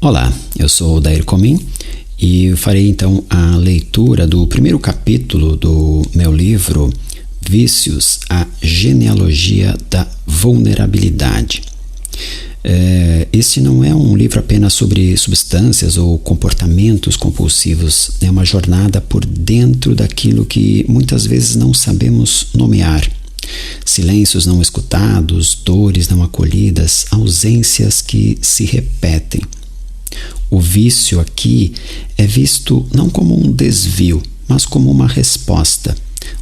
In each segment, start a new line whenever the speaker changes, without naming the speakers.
Olá, eu sou o Dair Comin e eu farei então a leitura do primeiro capítulo do meu livro Vícios, a genealogia da vulnerabilidade. Este não é um livro apenas sobre substâncias ou comportamentos compulsivos, é uma jornada por dentro daquilo que muitas vezes não sabemos nomear. Silêncios não escutados, dores não acolhidas, ausências que se repetem. O vício aqui é visto não como um desvio, mas como uma resposta,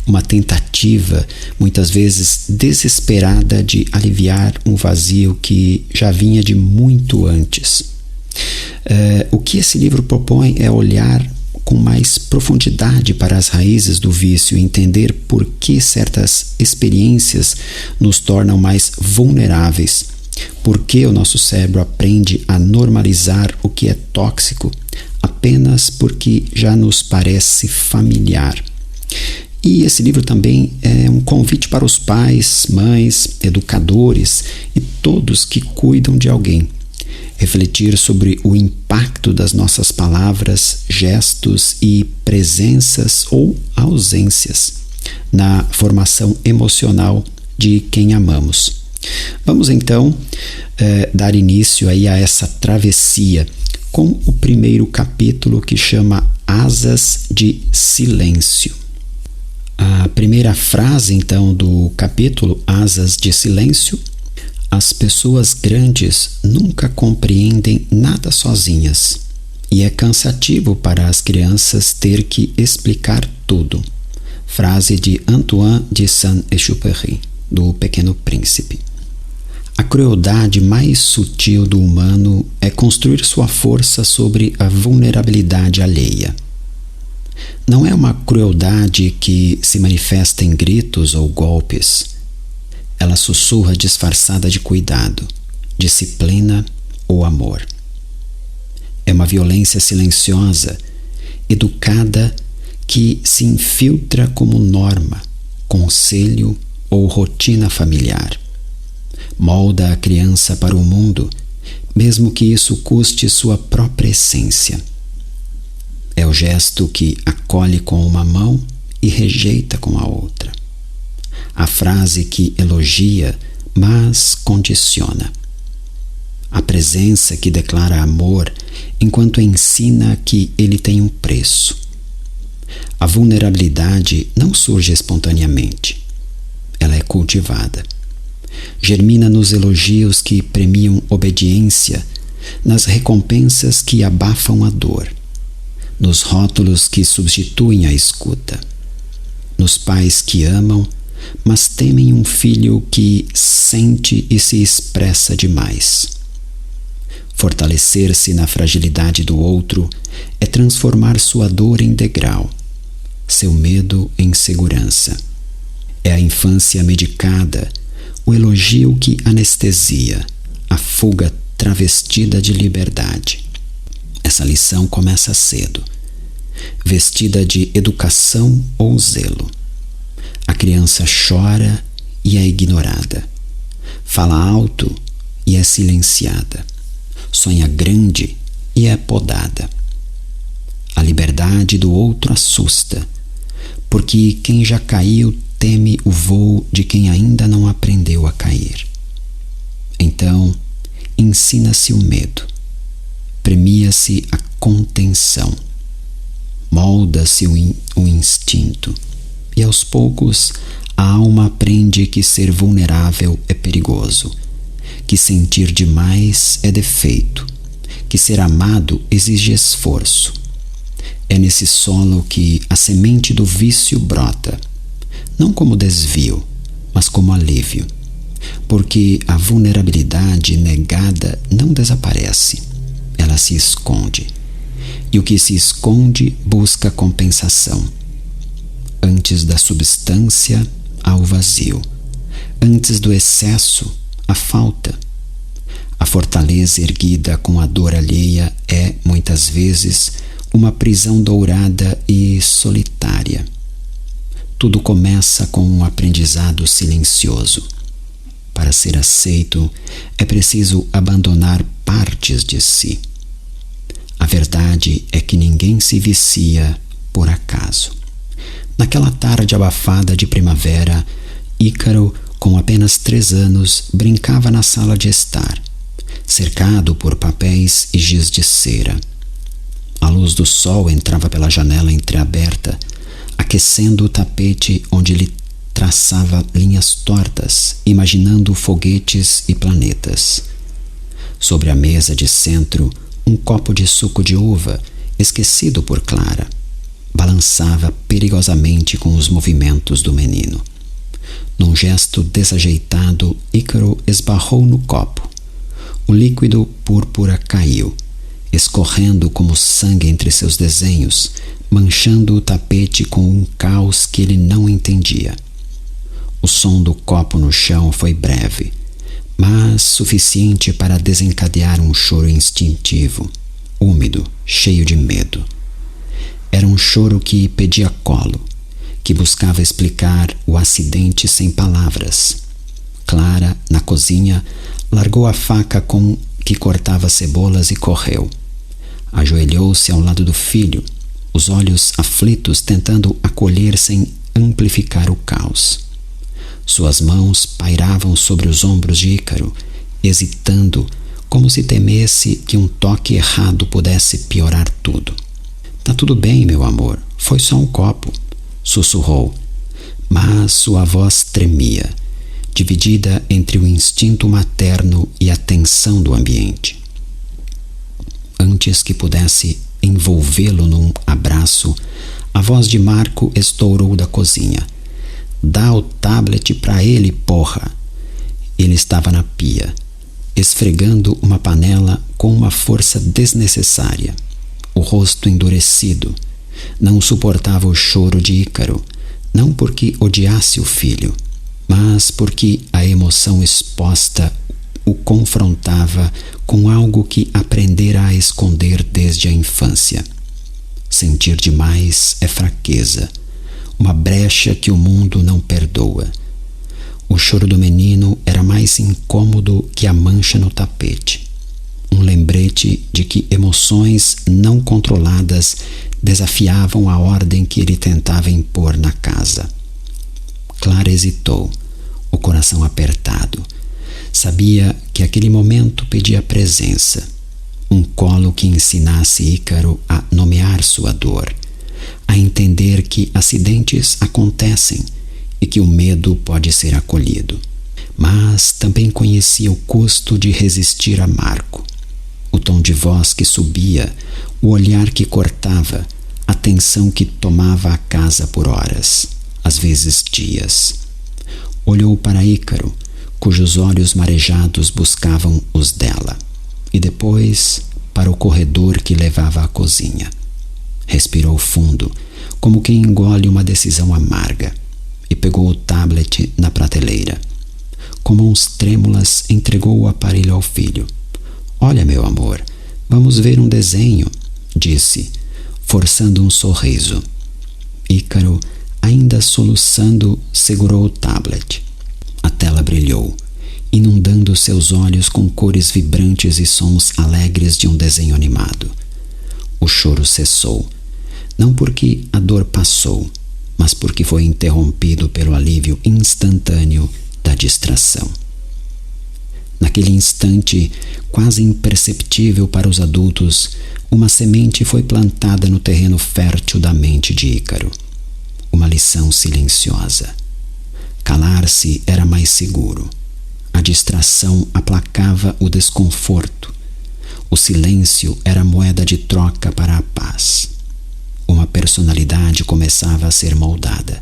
uma tentativa, muitas vezes desesperada, de aliviar um vazio que já vinha de muito antes. O que esse livro propõe é olhar com mais profundidade para as raízes do vício e entender por que certas experiências nos tornam mais vulneráveis. Por que o nosso cérebro aprende a normalizar o que é tóxico apenas porque já nos parece familiar. E esse livro também é um convite para os pais, mães, educadores e todos que cuidam de alguém. Refletir sobre o impacto das nossas palavras, gestos e presenças ou ausências na formação emocional de quem amamos. Vamos então dar início aí a essa travessia com o primeiro capítulo, que chama Asas de Silêncio. A primeira frase então do capítulo Asas de Silêncio: as pessoas grandes nunca compreendem nada sozinhas e é cansativo para as crianças ter que explicar tudo. Frase de Antoine de Saint-Exupéry, do Pequeno Príncipe. A crueldade mais sutil do humano é construir sua força sobre a vulnerabilidade alheia. Não é uma crueldade que se manifesta em gritos ou golpes. Ela sussurra disfarçada de cuidado, disciplina ou amor. É uma violência silenciosa, educada, que se infiltra como norma, conselho ou rotina familiar. Molda a criança para o mundo, mesmo que isso custe sua própria essência. É o gesto que acolhe com uma mão e rejeita com a outra. A frase que elogia, mas condiciona. A presença que declara amor, enquanto ensina que ele tem um preço. A vulnerabilidade não surge espontaneamente. Ela é cultivada. Germina nos elogios que premiam obediência, nas recompensas que abafam a dor, nos rótulos que substituem a escuta, nos pais que amam, mas temem um filho que sente e se expressa demais. Fortalecer-se na fragilidade do outro é transformar sua dor em degrau, seu medo em segurança. É a infância medicada, o elogio que anestesia, a fuga travestida de liberdade. Essa lição começa cedo, vestida de educação ou zelo. A criança chora e é ignorada. Fala alto e é silenciada. Sonha grande e é podada. A liberdade do outro assusta, porque quem já caiu teme o voo de quem ainda não aprendeu a cair. Então, ensina-se o medo, premia-se a contenção, molda-se o instinto, e aos poucos a alma aprende que ser vulnerável é perigoso, que sentir demais é defeito, que ser amado exige esforço. É nesse solo que a semente do vício brota, não como desvio, mas como alívio, porque a vulnerabilidade negada não desaparece, ela se esconde, e o que se esconde busca compensação. Antes da substância, há o vazio. Antes do excesso, a falta. A fortaleza erguida com a dor alheia é, muitas vezes, uma prisão dourada e solitária. Tudo começa com um aprendizado silencioso. Para ser aceito, é preciso abandonar partes de si. verdade é que ninguém se vicia por acaso. Naquela tarde abafada de primavera, Ícaro, com apenas 3 anos, brincava na sala de estar, cercado por papéis e giz de cera. A luz do sol entrava pela janela entreaberta, aquecendo o tapete onde ele traçava linhas tortas, imaginando foguetes e planetas. Sobre a mesa de centro, um copo de suco de uva, esquecido por Clara, balançava perigosamente com os movimentos do menino. Num gesto desajeitado, Ícaro esbarrou no copo. O líquido púrpura caiu, escorrendo como sangue entre seus desenhos, manchando o tapete com um caos que ele não entendia. O som do copo no chão foi breve, mas suficiente para desencadear um choro instintivo, úmido, cheio de medo. Era um choro que pedia colo, que buscava explicar o acidente sem palavras. Clara, na cozinha, largou a faca com que cortava cebolas e correu. Ajoelhou-se ao lado do filho, os olhos aflitos tentando acolher sem amplificar o caos. Suas mãos pairavam sobre os ombros de Ícaro, hesitando, como se temesse que um toque errado pudesse piorar tudo. "Tá tudo bem, meu amor, foi só um copo", sussurrou, mas sua voz tremia, dividida entre o instinto materno e a tensão do ambiente. Antes que pudesse envolvê-lo num abraço, a voz de Marco estourou da cozinha. "Dá o tablet pra ele, porra!" Ele estava na pia, esfregando uma panela com uma força desnecessária, o rosto endurecido. Não suportava o choro de Ícaro, não porque odiasse o filho, mas porque a emoção exposta o confrontava com algo que aprendera a esconder desde a infância. Sentir demais é fraqueza, uma brecha que o mundo não perdoa. O choro do menino era mais incômodo que a mancha no tapete. Um lembrete de que emoções não controladas desafiavam a ordem que ele tentava impor na casa. Clara hesitou, o coração apertado. Sabia que aquele momento pedia presença, um colo que ensinasse Ícaro a nomear sua dor, a entender que acidentes acontecem e que o medo pode ser acolhido. Mas também conhecia o custo de resistir a Marco. O tom de voz que subia, o olhar que cortava, a tensão que tomava a casa por horas, às vezes dias. Olhou para Ícaro, cujos olhos marejados buscavam os dela, e depois para o corredor que levava à cozinha. Respirou fundo, como quem engole uma decisão amarga, e pegou o tablet na prateleira. Com mãos trêmulas, entregou o aparelho ao filho. "Olha, meu amor, vamos ver um desenho", disse, forçando um sorriso. Ícaro, ainda soluçando, segurou o tablet. A tela brilhou, inundando seus olhos com cores vibrantes e sons alegres de um desenho animado. O choro cessou, não porque a dor passou, mas porque foi interrompido pelo alívio instantâneo da distração. Naquele instante, quase imperceptível para os adultos, uma semente foi plantada no terreno fértil da mente de Ícaro. Uma lição silenciosa. Calar-se era mais seguro. A distração aplacava o desconforto. O silêncio era moeda de troca para a paz. Uma personalidade começava a ser moldada,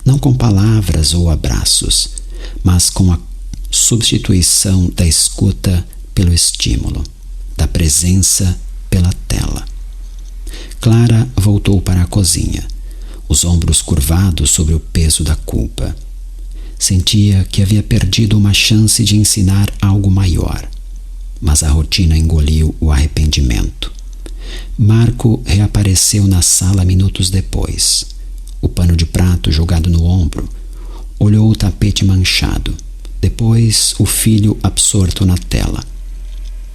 não com palavras ou abraços, mas com a substituição da escuta pelo estímulo, da presença pela tela. Clara voltou para a cozinha, os ombros curvados sobre o peso da culpa. Sentia que havia perdido uma chance de ensinar algo maior, mas a rotina engoliu o arrependimento. Marco reapareceu na sala minutos depois, o pano de prato jogado no ombro. Olhou o tapete manchado, depois o filho absorto na tela.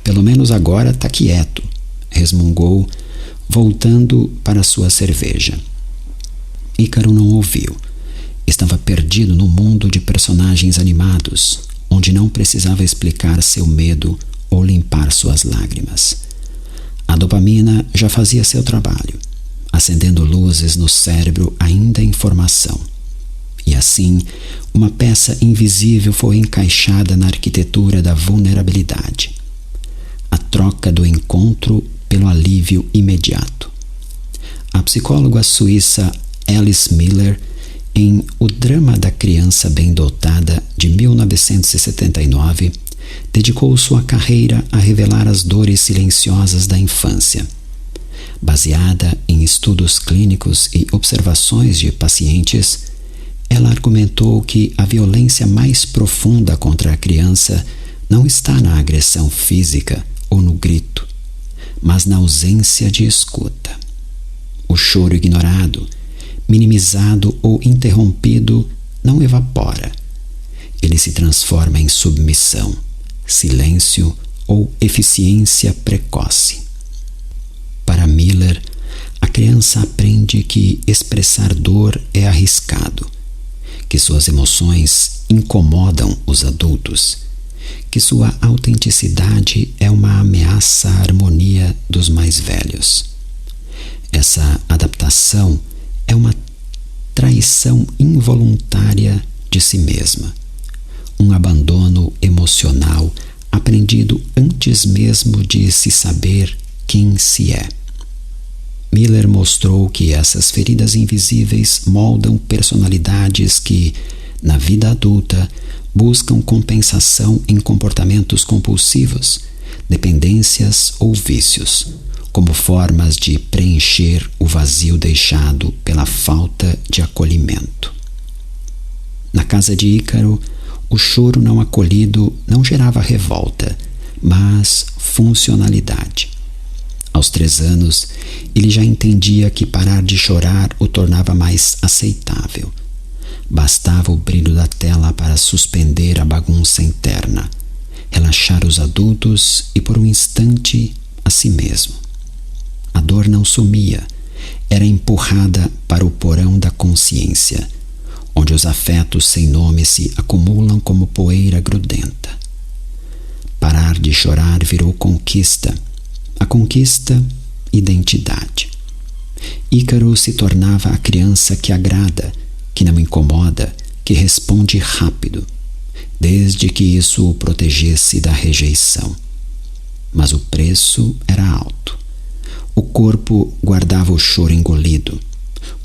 "Pelo menos agora tá quieto", resmungou, voltando para sua cerveja. Ícaro não ouviu. Estava perdido no mundo de personagens animados, onde não precisava explicar seu medo ou limpar suas lágrimas. A dopamina já fazia seu trabalho, acendendo luzes no cérebro ainda em formação. E assim, uma peça invisível foi encaixada na arquitetura da vulnerabilidade. A troca do encontro pelo alívio imediato. A psicóloga suíça Alice Miller, em O Drama da Criança Bem Dotada, de 1979, dedicou sua carreira a revelar as dores silenciosas da infância. Baseada em estudos clínicos e observações de pacientes, ela argumentou que a violência mais profunda contra a criança não está na agressão física ou no grito, mas na ausência de escuta. O choro ignorado, minimizado ou interrompido não evapora. Ele se transforma em submissão, silêncio ou eficiência precoce. Para Miller, a criança aprende que expressar dor é arriscado, que suas emoções incomodam os adultos, que sua autenticidade é uma ameaça à harmonia dos mais velhos. Essa adaptação é uma traição involuntária de si mesma, um abandono emocional aprendido antes mesmo de se saber quem se é. Miller mostrou que essas feridas invisíveis moldam personalidades que, na vida adulta, buscam compensação em comportamentos compulsivos, dependências ou vícios, como formas de preencher o vazio deixado pela falta de acolhimento. Na casa de Ícaro, o choro não acolhido não gerava revolta, mas funcionalidade. Aos 3 anos, ele já entendia que parar de chorar o tornava mais aceitável. Bastava o brilho da tela para suspender a bagunça interna, relaxar os adultos e, por um instante, a si mesmo. A dor não sumia, era empurrada para o porão da consciência, onde os afetos sem nome se acumulam como poeira grudenta. Parar de chorar virou conquista. A conquista, identidade. Ícaro se tornava a criança que agrada, que não incomoda, que responde rápido, desde que isso o protegesse da rejeição. Mas o preço era alto. O corpo guardava o choro engolido.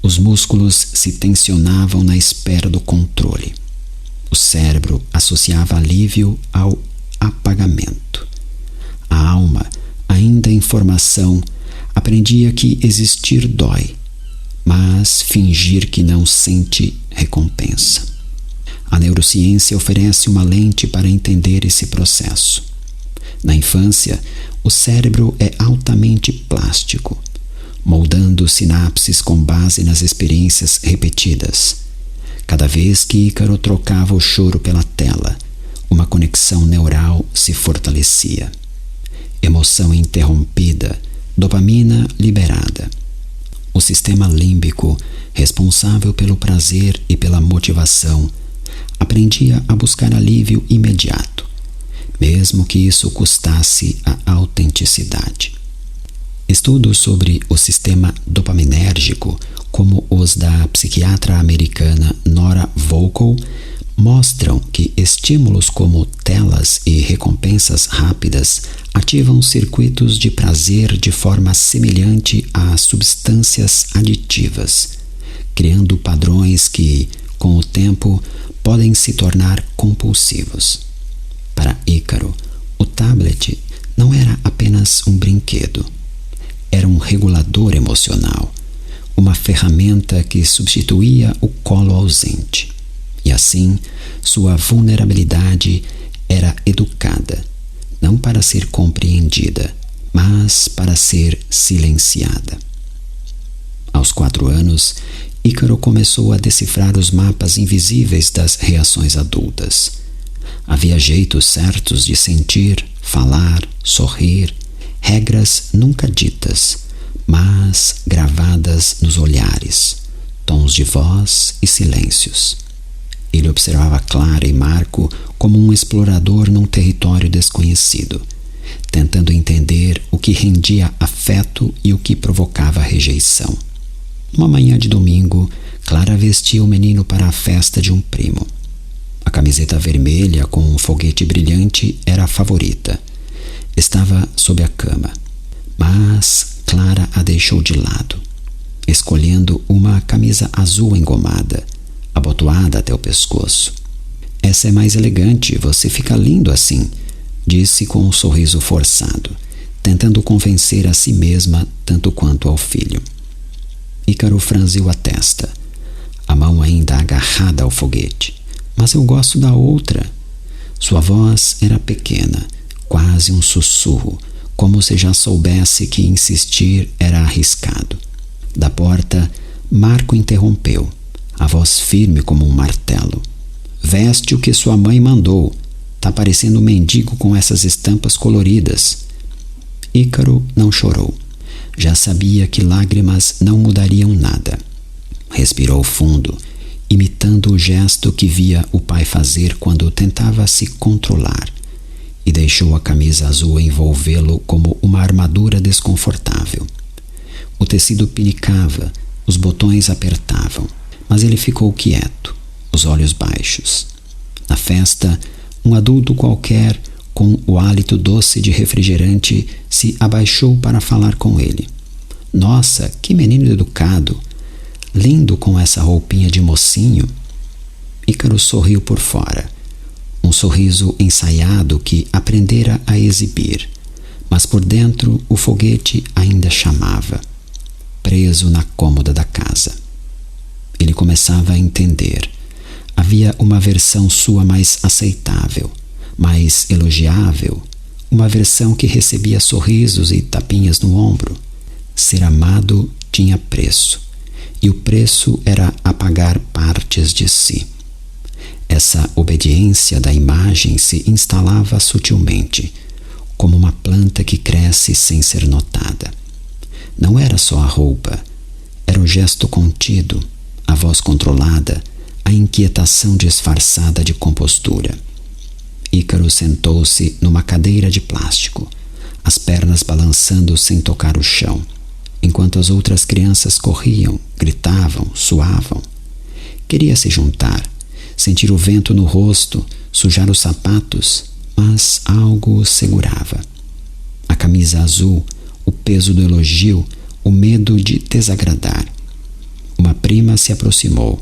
Os músculos se tensionavam na espera do controle. O cérebro associava alívio ao apagamento. A alma, ainda em formação, aprendia que existir dói, mas fingir que não sente recompensa. A neurociência oferece uma lente para entender esse processo. Na infância, o cérebro é altamente plástico, moldando sinapses com base nas experiências repetidas. Cada vez que Ícaro trocava o choro pela tela, uma conexão neural se fortalecia. Emoção interrompida, dopamina liberada. O sistema límbico, responsável pelo prazer e pela motivação, aprendia a buscar alívio imediato, mesmo que isso custasse a autenticidade. Estudos sobre o sistema dopaminérgico, como os da psiquiatra americana Nora Volkow, mostram que estímulos como telas e recompensas rápidas ativam circuitos de prazer de forma semelhante a substâncias aditivas, criando padrões que, com o tempo, podem se tornar compulsivos. Para Ícaro, o tablet não era apenas um brinquedo. Era um regulador emocional, uma ferramenta que substituía o colo ausente. E assim, sua vulnerabilidade era educada, não para ser compreendida, mas para ser silenciada. Aos 4 anos, Ícaro começou a decifrar os mapas invisíveis das reações adultas. Havia jeitos certos de sentir, falar, sorrir, regras nunca ditas, mas gravadas nos olhares, tons de voz e silêncios. Ele observava Clara e Marco como um explorador num território desconhecido, tentando entender o que rendia afeto e o que provocava rejeição. Uma manhã de domingo, Clara vestia o menino para a festa de um primo. A camiseta vermelha com um foguete brilhante era a favorita. Estava sob a cama, mas Clara a deixou de lado, escolhendo uma camisa azul engomada, abotoada até o pescoço. Essa é mais elegante, você fica lindo assim, disse com um sorriso forçado, tentando convencer a si mesma tanto quanto ao filho. Ícaro franziu a testa, a mão ainda agarrada ao foguete. Mas eu gosto da outra. Sua voz era pequena, quase um sussurro, como se já soubesse que insistir era arriscado. Da porta, Marco interrompeu, a voz firme como um martelo. Veste o que sua mãe mandou. Tá parecendo um mendigo com essas estampas coloridas. Ícaro não chorou. Já sabia que lágrimas não mudariam nada. Respirou fundo, imitando o gesto que via o pai fazer quando tentava se controlar, e deixou a camisa azul envolvê-lo como uma armadura desconfortável. O tecido pinicava, os botões apertavam, mas ele ficou quieto, os olhos baixos. Na festa, um adulto qualquer, com o hálito doce de refrigerante, se abaixou para falar com ele. Nossa, que menino educado! Lindo com essa roupinha de mocinho. Ícaro sorriu por fora, um sorriso ensaiado que aprendera a exibir, mas por dentro o foguete ainda chamava, preso na cômoda da casa. Ele começava a entender. Havia uma versão sua mais aceitável, mais elogiável, uma versão que recebia sorrisos e tapinhas no ombro. Ser amado tinha preço. E o preço era apagar partes de si. Essa obediência da imagem se instalava sutilmente, como uma planta que cresce sem ser notada. Não era só a roupa, era o gesto contido, a voz controlada, a inquietação disfarçada de compostura. Ícaro sentou-se numa cadeira de plástico, as pernas balançando sem tocar o chão, enquanto as outras crianças corriam, gritavam, suavam. Queria se juntar, sentir o vento no rosto, sujar os sapatos, mas algo o segurava. A camisa azul, o peso do elogio, o medo de desagradar. Uma prima se aproximou,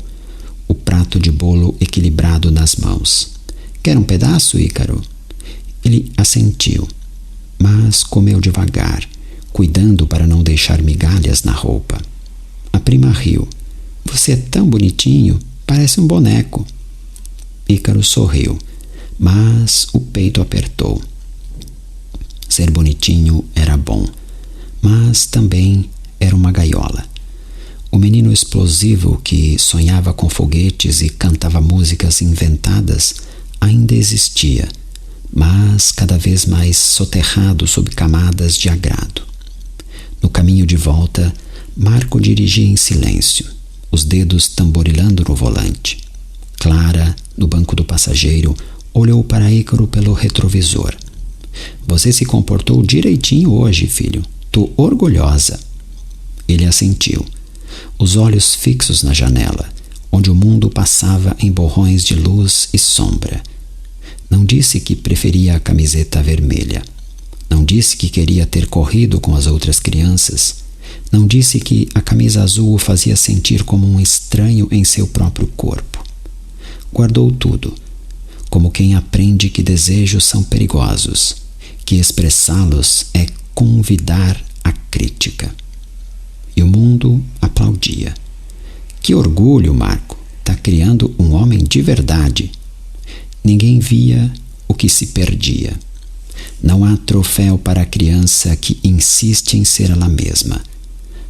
o prato de bolo equilibrado nas mãos. Quer um pedaço, Ícaro? Ele assentiu, mas comeu devagar, cuidando para não deixar migalhas na roupa. A prima riu. Você é tão bonitinho, parece um boneco. Ícaro sorriu, mas o peito apertou. Ser bonitinho era bom, mas também era uma gaiola. O menino explosivo que sonhava com foguetes e cantava músicas inventadas ainda existia, mas cada vez mais soterrado sob camadas de agrado. No caminho de volta, Marco dirigia em silêncio, os dedos tamborilando no volante. Clara, no banco do passageiro, olhou para Ícaro pelo retrovisor. Você se comportou direitinho hoje, filho. Tô orgulhosa. Ele assentiu, os olhos fixos na janela, onde o mundo passava em borrões de luz e sombra. Não disse que preferia a camiseta vermelha. Não disse que queria ter corrido com as outras crianças. Não disse que a camisa azul o fazia sentir como um estranho em seu próprio corpo. Guardou tudo, como quem aprende que desejos são perigosos, que expressá-los é convidar a crítica. E o mundo aplaudia. Que orgulho, Marco! Tá criando um homem de verdade. Ninguém via o que se perdia. Não há troféu para a criança que insiste em ser ela mesma,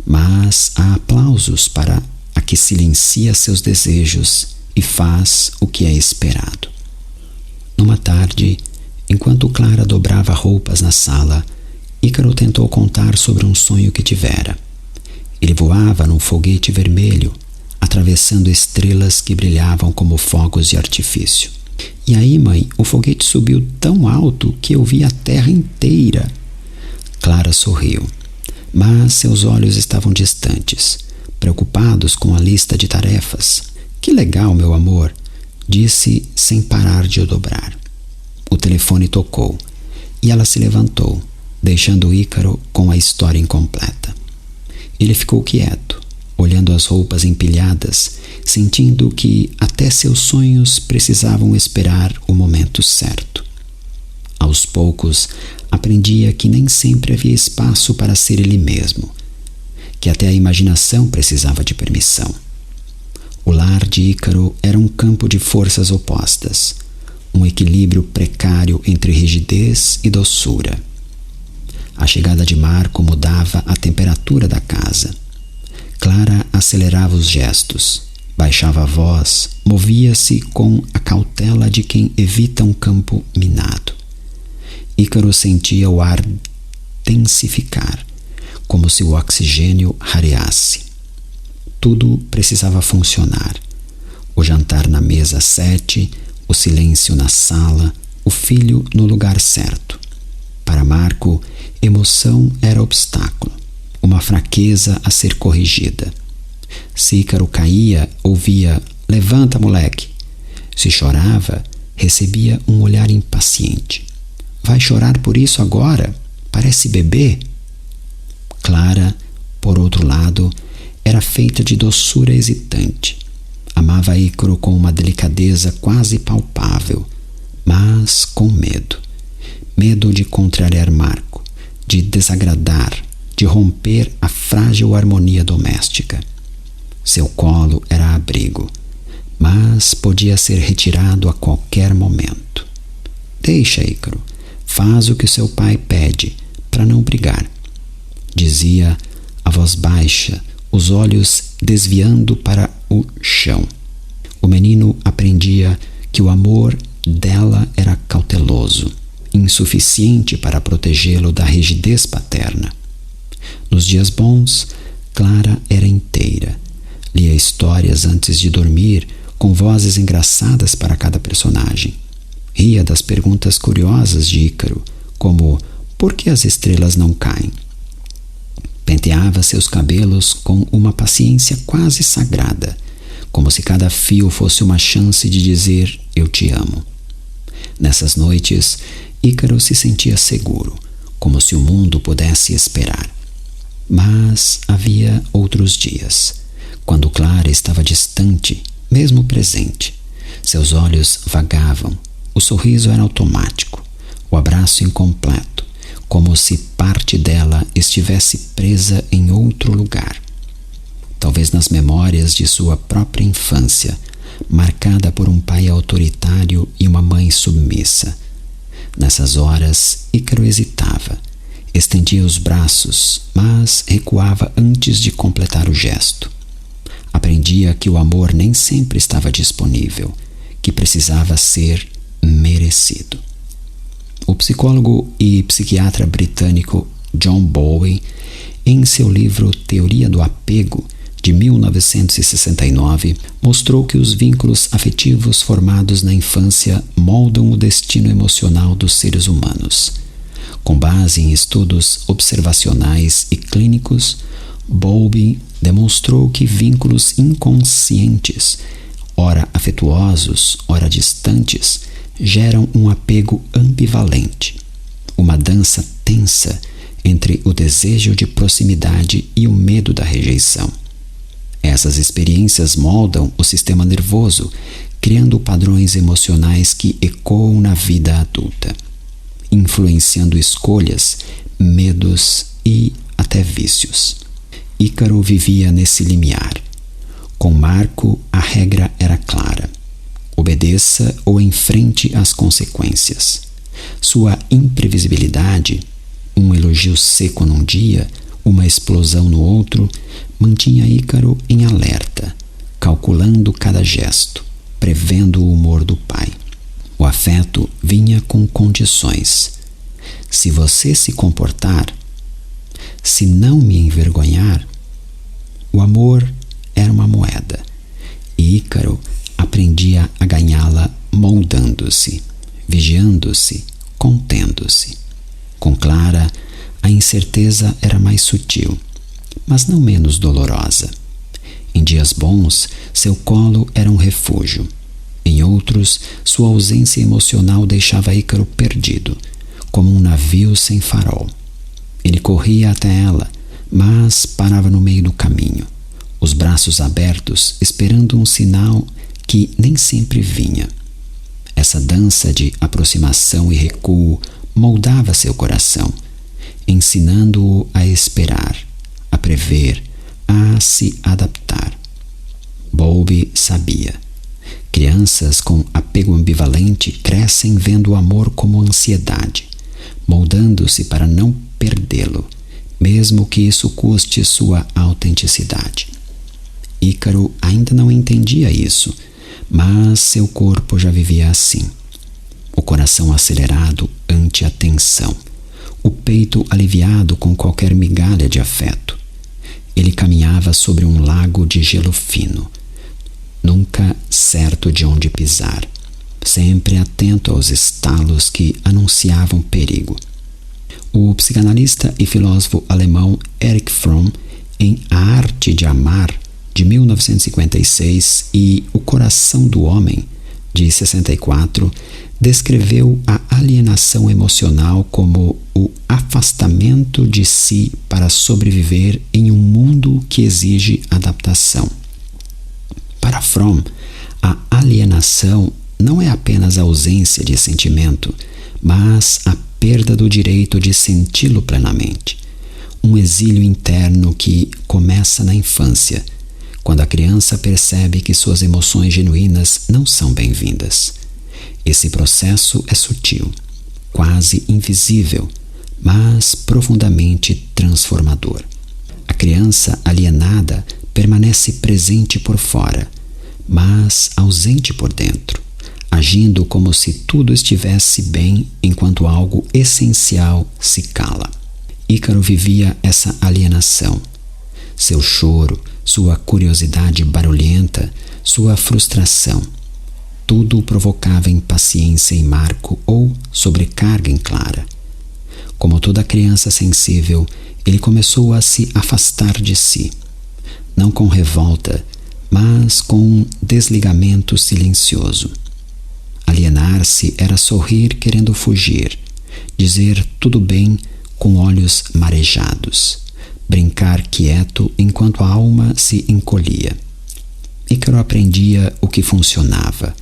mas há aplausos para a que silencia seus desejos e faz o que é esperado. Numa tarde, enquanto Clara dobrava roupas na sala, Ícaro tentou contar sobre um sonho que tivera. Ele voava num foguete vermelho, atravessando estrelas que brilhavam como fogos de artifício. E aí, mãe, o foguete subiu tão alto que eu vi a terra inteira. Clara sorriu, mas seus olhos estavam distantes, preocupados com a lista de tarefas. Que legal, meu amor, disse sem parar de o dobrar. O telefone tocou e ela se levantou, deixando Ícaro com a história incompleta. Ele ficou quieto, olhando as roupas empilhadas, sentindo que até seus sonhos precisavam esperar o momento certo. Aos poucos, aprendia que nem sempre havia espaço para ser ele mesmo, que até a imaginação precisava de permissão. O lar de Ícaro era um campo de forças opostas, um equilíbrio precário entre rigidez e doçura. A chegada de Marco mudava a temperatura da casa. Clara acelerava os gestos, baixava a voz, movia-se com a cautela de quem evita um campo minado. Ícaro sentia o ar densificar, como se o oxigênio rareasse. Tudo precisava funcionar. O jantar na mesa às 7, o silêncio na sala, o filho no lugar certo. Para Marco, emoção era obstáculo, uma fraqueza a ser corrigida. Se Ícaro caía, ouvia: "Levanta, moleque!" Se chorava, recebia um olhar impaciente. "Vai chorar por isso agora? Parece bebê." Clara, por outro lado, era feita de doçura hesitante. Amava Ícaro com uma delicadeza quase palpável, mas com medo. Medo de contrariar Marco, de desagradar, de romper a frágil harmonia doméstica. Seu colo era abrigo, mas podia ser retirado a qualquer momento. "Deixa, Ícaro, faz o que seu pai pede, para não brigar", dizia a voz baixa, os olhos desviando para o chão. O menino aprendia que o amor dela era cauteloso, insuficiente para protegê-lo da rigidez paterna. Nos dias bons, Clara era inteira. Lia histórias antes de dormir, com vozes engraçadas para cada personagem. Ria das perguntas curiosas de Ícaro, como: "Por que as estrelas não caem?" Penteava seus cabelos com uma paciência quase sagrada, como se cada fio fosse uma chance de dizer: "Eu te amo." Nessas noites, Ícaro se sentia seguro, como se o mundo pudesse esperar. Mas havia outros dias, quando Clara estava distante, mesmo presente. Seus olhos vagavam, o sorriso era automático, o abraço incompleto, como se parte dela estivesse presa em outro lugar. Talvez nas memórias de sua própria infância, marcada por um pai autoritário e uma mãe submissa. Nessas horas, Ícaro hesitava, estendia os braços, mas recuava antes de completar o gesto. Aprendia que o amor nem sempre estava disponível, que precisava ser merecido. O psicólogo e psiquiatra britânico John Bowlby, em seu livro Teoria do Apego, de 1969, mostrou que os vínculos afetivos formados na infância moldam o destino emocional dos seres humanos. Com base em estudos observacionais e clínicos, Bowlby demonstrou que vínculos inconscientes, ora afetuosos, ora distantes, geram um apego ambivalente, uma dança tensa entre o desejo de proximidade e o medo da rejeição. Essas experiências moldam o sistema nervoso, criando padrões emocionais que ecoam na vida adulta, influenciando escolhas, medos e até vícios. Ícaro vivia nesse limiar. Com Marco, a regra era clara: obedeça ou enfrente as consequências. Sua imprevisibilidade, um elogio seco num dia, uma explosão no outro, mantinha Ícaro em alerta, calculando cada gesto, prevendo o humor do pai. O afeto vinha com condições. Se você se comportar, se não me envergonhar. O amor era uma moeda, e Ícaro aprendia a ganhá-la moldando-se, vigiando-se, contendo-se. Com Clara, a incerteza era mais sutil, mas não menos dolorosa. Em dias bons, seu colo era um refúgio. Em outros, sua ausência emocional deixava Ícaro perdido, como um navio sem farol. Ele corria até ela, mas parava no meio do caminho, os braços abertos, esperando um sinal que nem sempre vinha. Essa dança de aproximação e recuo moldava seu coração, ensinando-o a esperar, a prever, a se adaptar. Bowlby sabia. Crianças com apego ambivalente crescem vendo o amor como ansiedade, moldando-se para não perdê-lo, mesmo que isso custe sua autenticidade. Ícaro ainda não entendia isso, mas seu corpo já vivia assim. O coração acelerado ante a tensão, o peito aliviado com qualquer migalha de afeto. Ele caminhava sobre um lago de gelo fino, nunca certo de onde pisar, sempre atento aos estalos que anunciavam perigo. O psicanalista e filósofo alemão Erich Fromm, em A Arte de Amar, de 1956, e O Coração do Homem, de 64, descreveu a alienação emocional como o afastamento de si para sobreviver em um mundo que exige adaptação. Para Fromm, a alienação não é apenas a ausência de sentimento, mas a perda do direito de senti-lo plenamente. Um exílio interno que começa na infância, quando a criança percebe que suas emoções genuínas não são bem-vindas. Esse processo é sutil, quase invisível, mas profundamente transformador. A criança alienada permanece presente por fora, mas ausente por dentro, agindo como se tudo estivesse bem enquanto algo essencial se cala. Ícaro vivia essa alienação. Seu choro, sua curiosidade barulhenta, sua frustração, tudo provocava impaciência em Marco ou sobrecarga em Clara. Como toda criança sensível, ele começou a se afastar de si, não com revolta, mas com um desligamento silencioso. Alienar-se era sorrir querendo fugir, dizer tudo bem com olhos marejados, brincar quieto enquanto a alma se encolhia. Ícaro aprendia o que funcionava,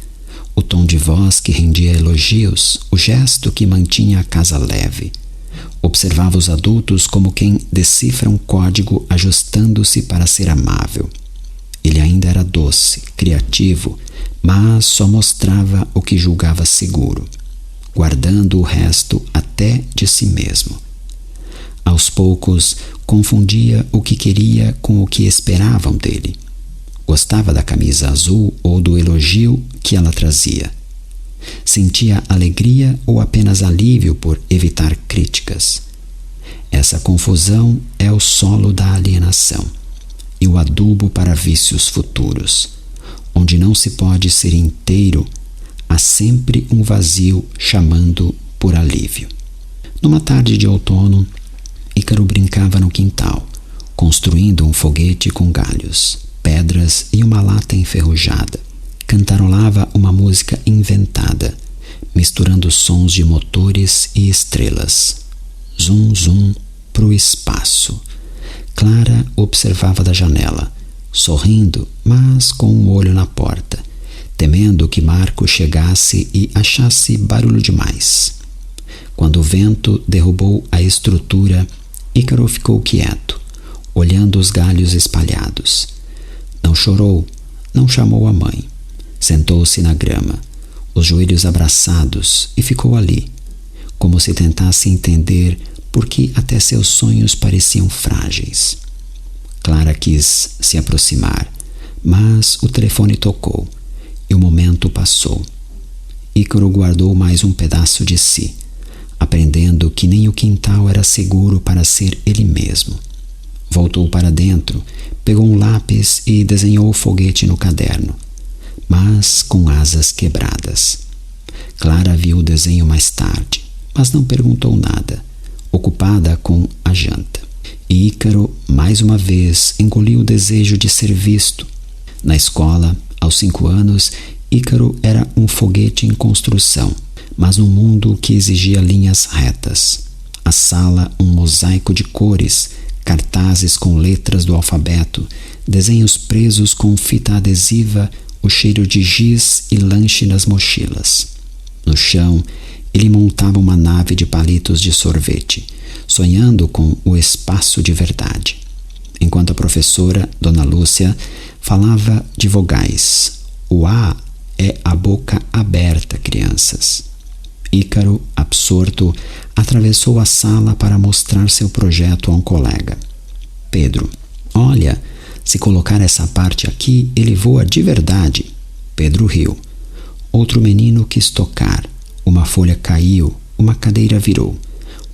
o tom de voz que rendia elogios, o gesto que mantinha a casa leve. Observava os adultos como quem decifra um código ajustando-se para ser amável. Ele ainda era doce, criativo, mas só mostrava o que julgava seguro, guardando o resto até de si mesmo. Aos poucos, confundia o que queria com o que esperavam dele. Gostava da camisa azul ou do elogio que ela trazia. Sentia alegria ou apenas alívio por evitar críticas. Essa confusão é o solo da alienação e o adubo para vícios futuros. Onde não se pode ser inteiro, há sempre um vazio chamando por alívio. Numa tarde de outono, Ícaro brincava no quintal, construindo um foguete com galhos, pedras e uma lata enferrujada. Cantarolava uma música inventada, misturando sons de motores e estrelas. Zum, zum, pro espaço. Clara observava da janela, sorrindo, mas com um olho na porta, temendo que Marco chegasse e achasse barulho demais. Quando o vento derrubou a estrutura, Ícaro ficou quieto, olhando os galhos espalhados. Não chorou, não chamou a mãe. Sentou-se na grama, os joelhos abraçados, e ficou ali, como se tentasse entender por que até seus sonhos pareciam frágeis. Clara quis se aproximar, mas o telefone tocou e o momento passou. Ícaro guardou mais um pedaço de si, aprendendo que nem o quintal era seguro para ser ele mesmo. Voltou para dentro, pegou um lápis e desenhou o foguete no caderno, mas com asas quebradas. Clara viu o desenho mais tarde, mas não perguntou nada, ocupada com a janta. E Ícaro, mais uma vez, engoliu o desejo de ser visto. Na escola, aos 5 anos, Ícaro era um foguete em construção, mas num mundo que exigia linhas retas. A sala, um mosaico de cores, cartazes com letras do alfabeto, desenhos presos com fita adesiva, o cheiro de giz e lanche nas mochilas. No chão, ele montava uma nave de palitos de sorvete, sonhando com o espaço de verdade. Enquanto a professora, Dona Lúcia, falava de vogais. O A é a boca aberta, crianças. Ícaro, absorto, atravessou a sala para mostrar seu projeto a um colega. Pedro: olha, se colocar essa parte aqui, ele voa de verdade. Pedro riu. Outro menino quis tocar. Uma folha caiu, uma cadeira virou.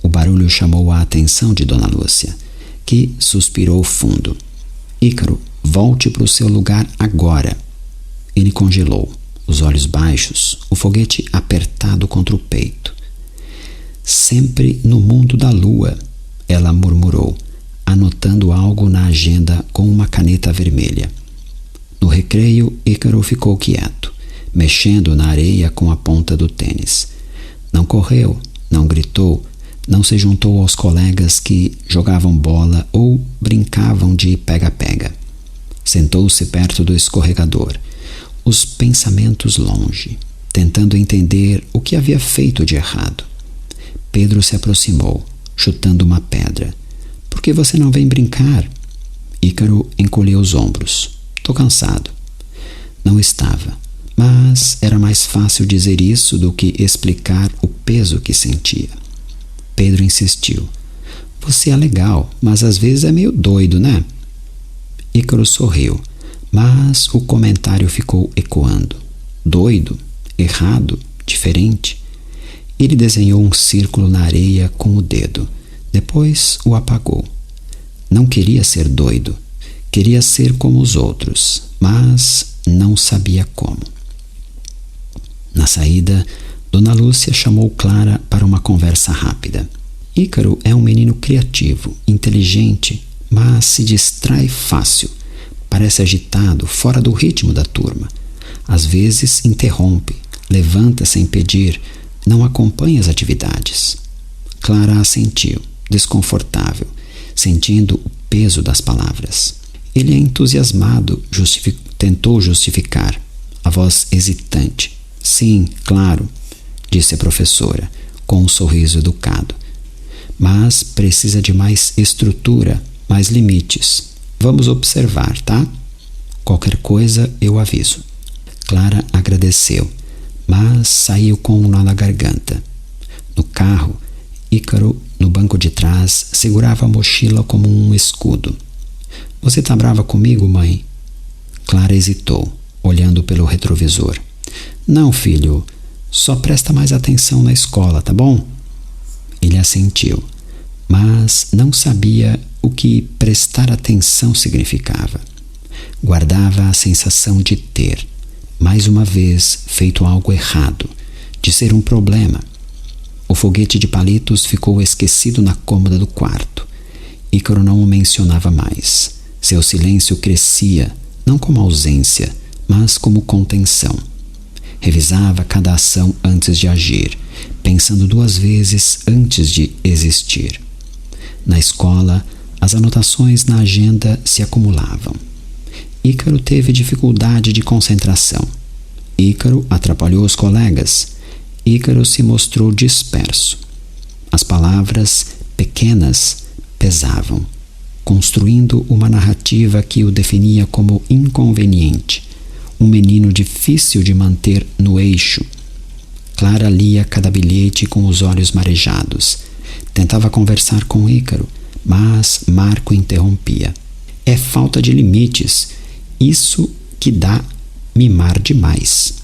O barulho chamou a atenção de Dona Lúcia, que suspirou fundo. Ícaro, volte para o seu lugar agora. Ele congelou, os olhos baixos, o foguete apertado contra o peito. Sempre no mundo da lua, ela murmurou, anotando algo na agenda com uma caneta vermelha. No recreio, Ícaro ficou quieto, mexendo na areia com a ponta do tênis. Não correu, não gritou, não se juntou aos colegas que jogavam bola ou brincavam de pega-pega. Sentou-se perto do escorregador, os pensamentos longe, tentando entender o que havia feito de errado. Pedro se aproximou, chutando uma pedra. — Por que você não vem brincar? Ícaro encolheu os ombros. — Tô cansado. Não estava, mas era mais fácil dizer isso do que explicar o peso que sentia. Pedro insistiu. — Você é legal, mas às vezes é meio doido, né? Ícaro sorriu, mas o comentário ficou ecoando. Doido, errado, diferente. Ele desenhou um círculo na areia com o dedo. Depois o apagou. Não queria ser doido. Queria ser como os outros, mas não sabia como. Na saída, Dona Lúcia chamou Clara para uma conversa rápida. Ícaro é um menino criativo, inteligente, mas se distrai fácil. Parece agitado, fora do ritmo da turma. Às vezes interrompe, levanta sem pedir, não acompanha as atividades. Clara assentiu, desconfortável, sentindo o peso das palavras. Ele é entusiasmado, tentou justificar, a voz hesitante. Sim, claro, disse a professora, com um sorriso educado. Mas precisa de mais estrutura, mais limites. Vamos observar, tá? Qualquer coisa eu aviso. Clara agradeceu, mas saiu com um nó na garganta. No carro, Ícaro, no banco de trás, segurava a mochila como um escudo. — Você tá brava comigo, mãe? Clara hesitou, olhando pelo retrovisor. — Não, filho, só presta mais atenção na escola, tá bom? Ele assentiu, mas não sabia o que prestar atenção significava. Guardava a sensação de ter, mais uma vez, feito algo errado, de ser um problema. O foguete de palitos ficou esquecido na cômoda do quarto. Ícaro não o mencionava mais. Seu silêncio crescia, não como ausência, mas como contenção. Revisava cada ação antes de agir, pensando 2 vezes antes de existir. Na escola, as anotações na agenda se acumulavam. Ícaro teve dificuldade de concentração. Ícaro atrapalhou os colegas. Ícaro se mostrou disperso. As palavras, pequenas, pesavam, construindo uma narrativa que o definia como inconveniente, um menino difícil de manter no eixo. Clara lia cada bilhete com os olhos marejados. Tentava conversar com Ícaro, mas Marco interrompia. — É falta de limites. Isso que dá mimar demais.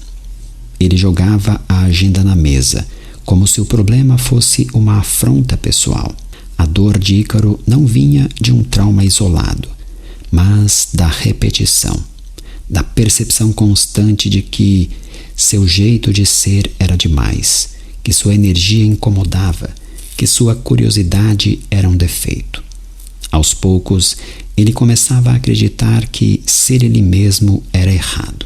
Ele jogava a agenda na mesa, como se o problema fosse uma afronta pessoal. A dor de Ícaro não vinha de um trauma isolado, mas da repetição, da percepção constante de que seu jeito de ser era demais, que sua energia incomodava, que sua curiosidade era um defeito. Aos poucos, ele começava a acreditar que ser ele mesmo era errado.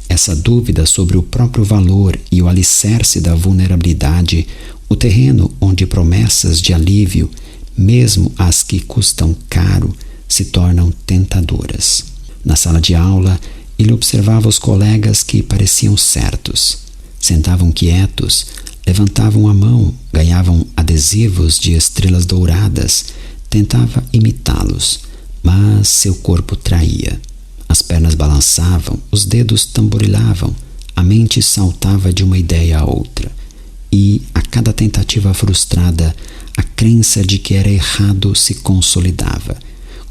Essa dúvida sobre o próprio valor e o alicerce da vulnerabilidade, o terreno onde promessas de alívio, mesmo as que custam caro, se tornam tentadoras. Na sala de aula, ele observava os colegas que pareciam certos. Sentavam quietos, levantavam a mão, ganhavam adesivos de estrelas douradas, tentava imitá-los, mas seu corpo traía. As pernas balançavam, os dedos tamborilavam, a mente saltava de uma ideia a outra. E, a cada tentativa frustrada, a crença de que era errado se consolidava,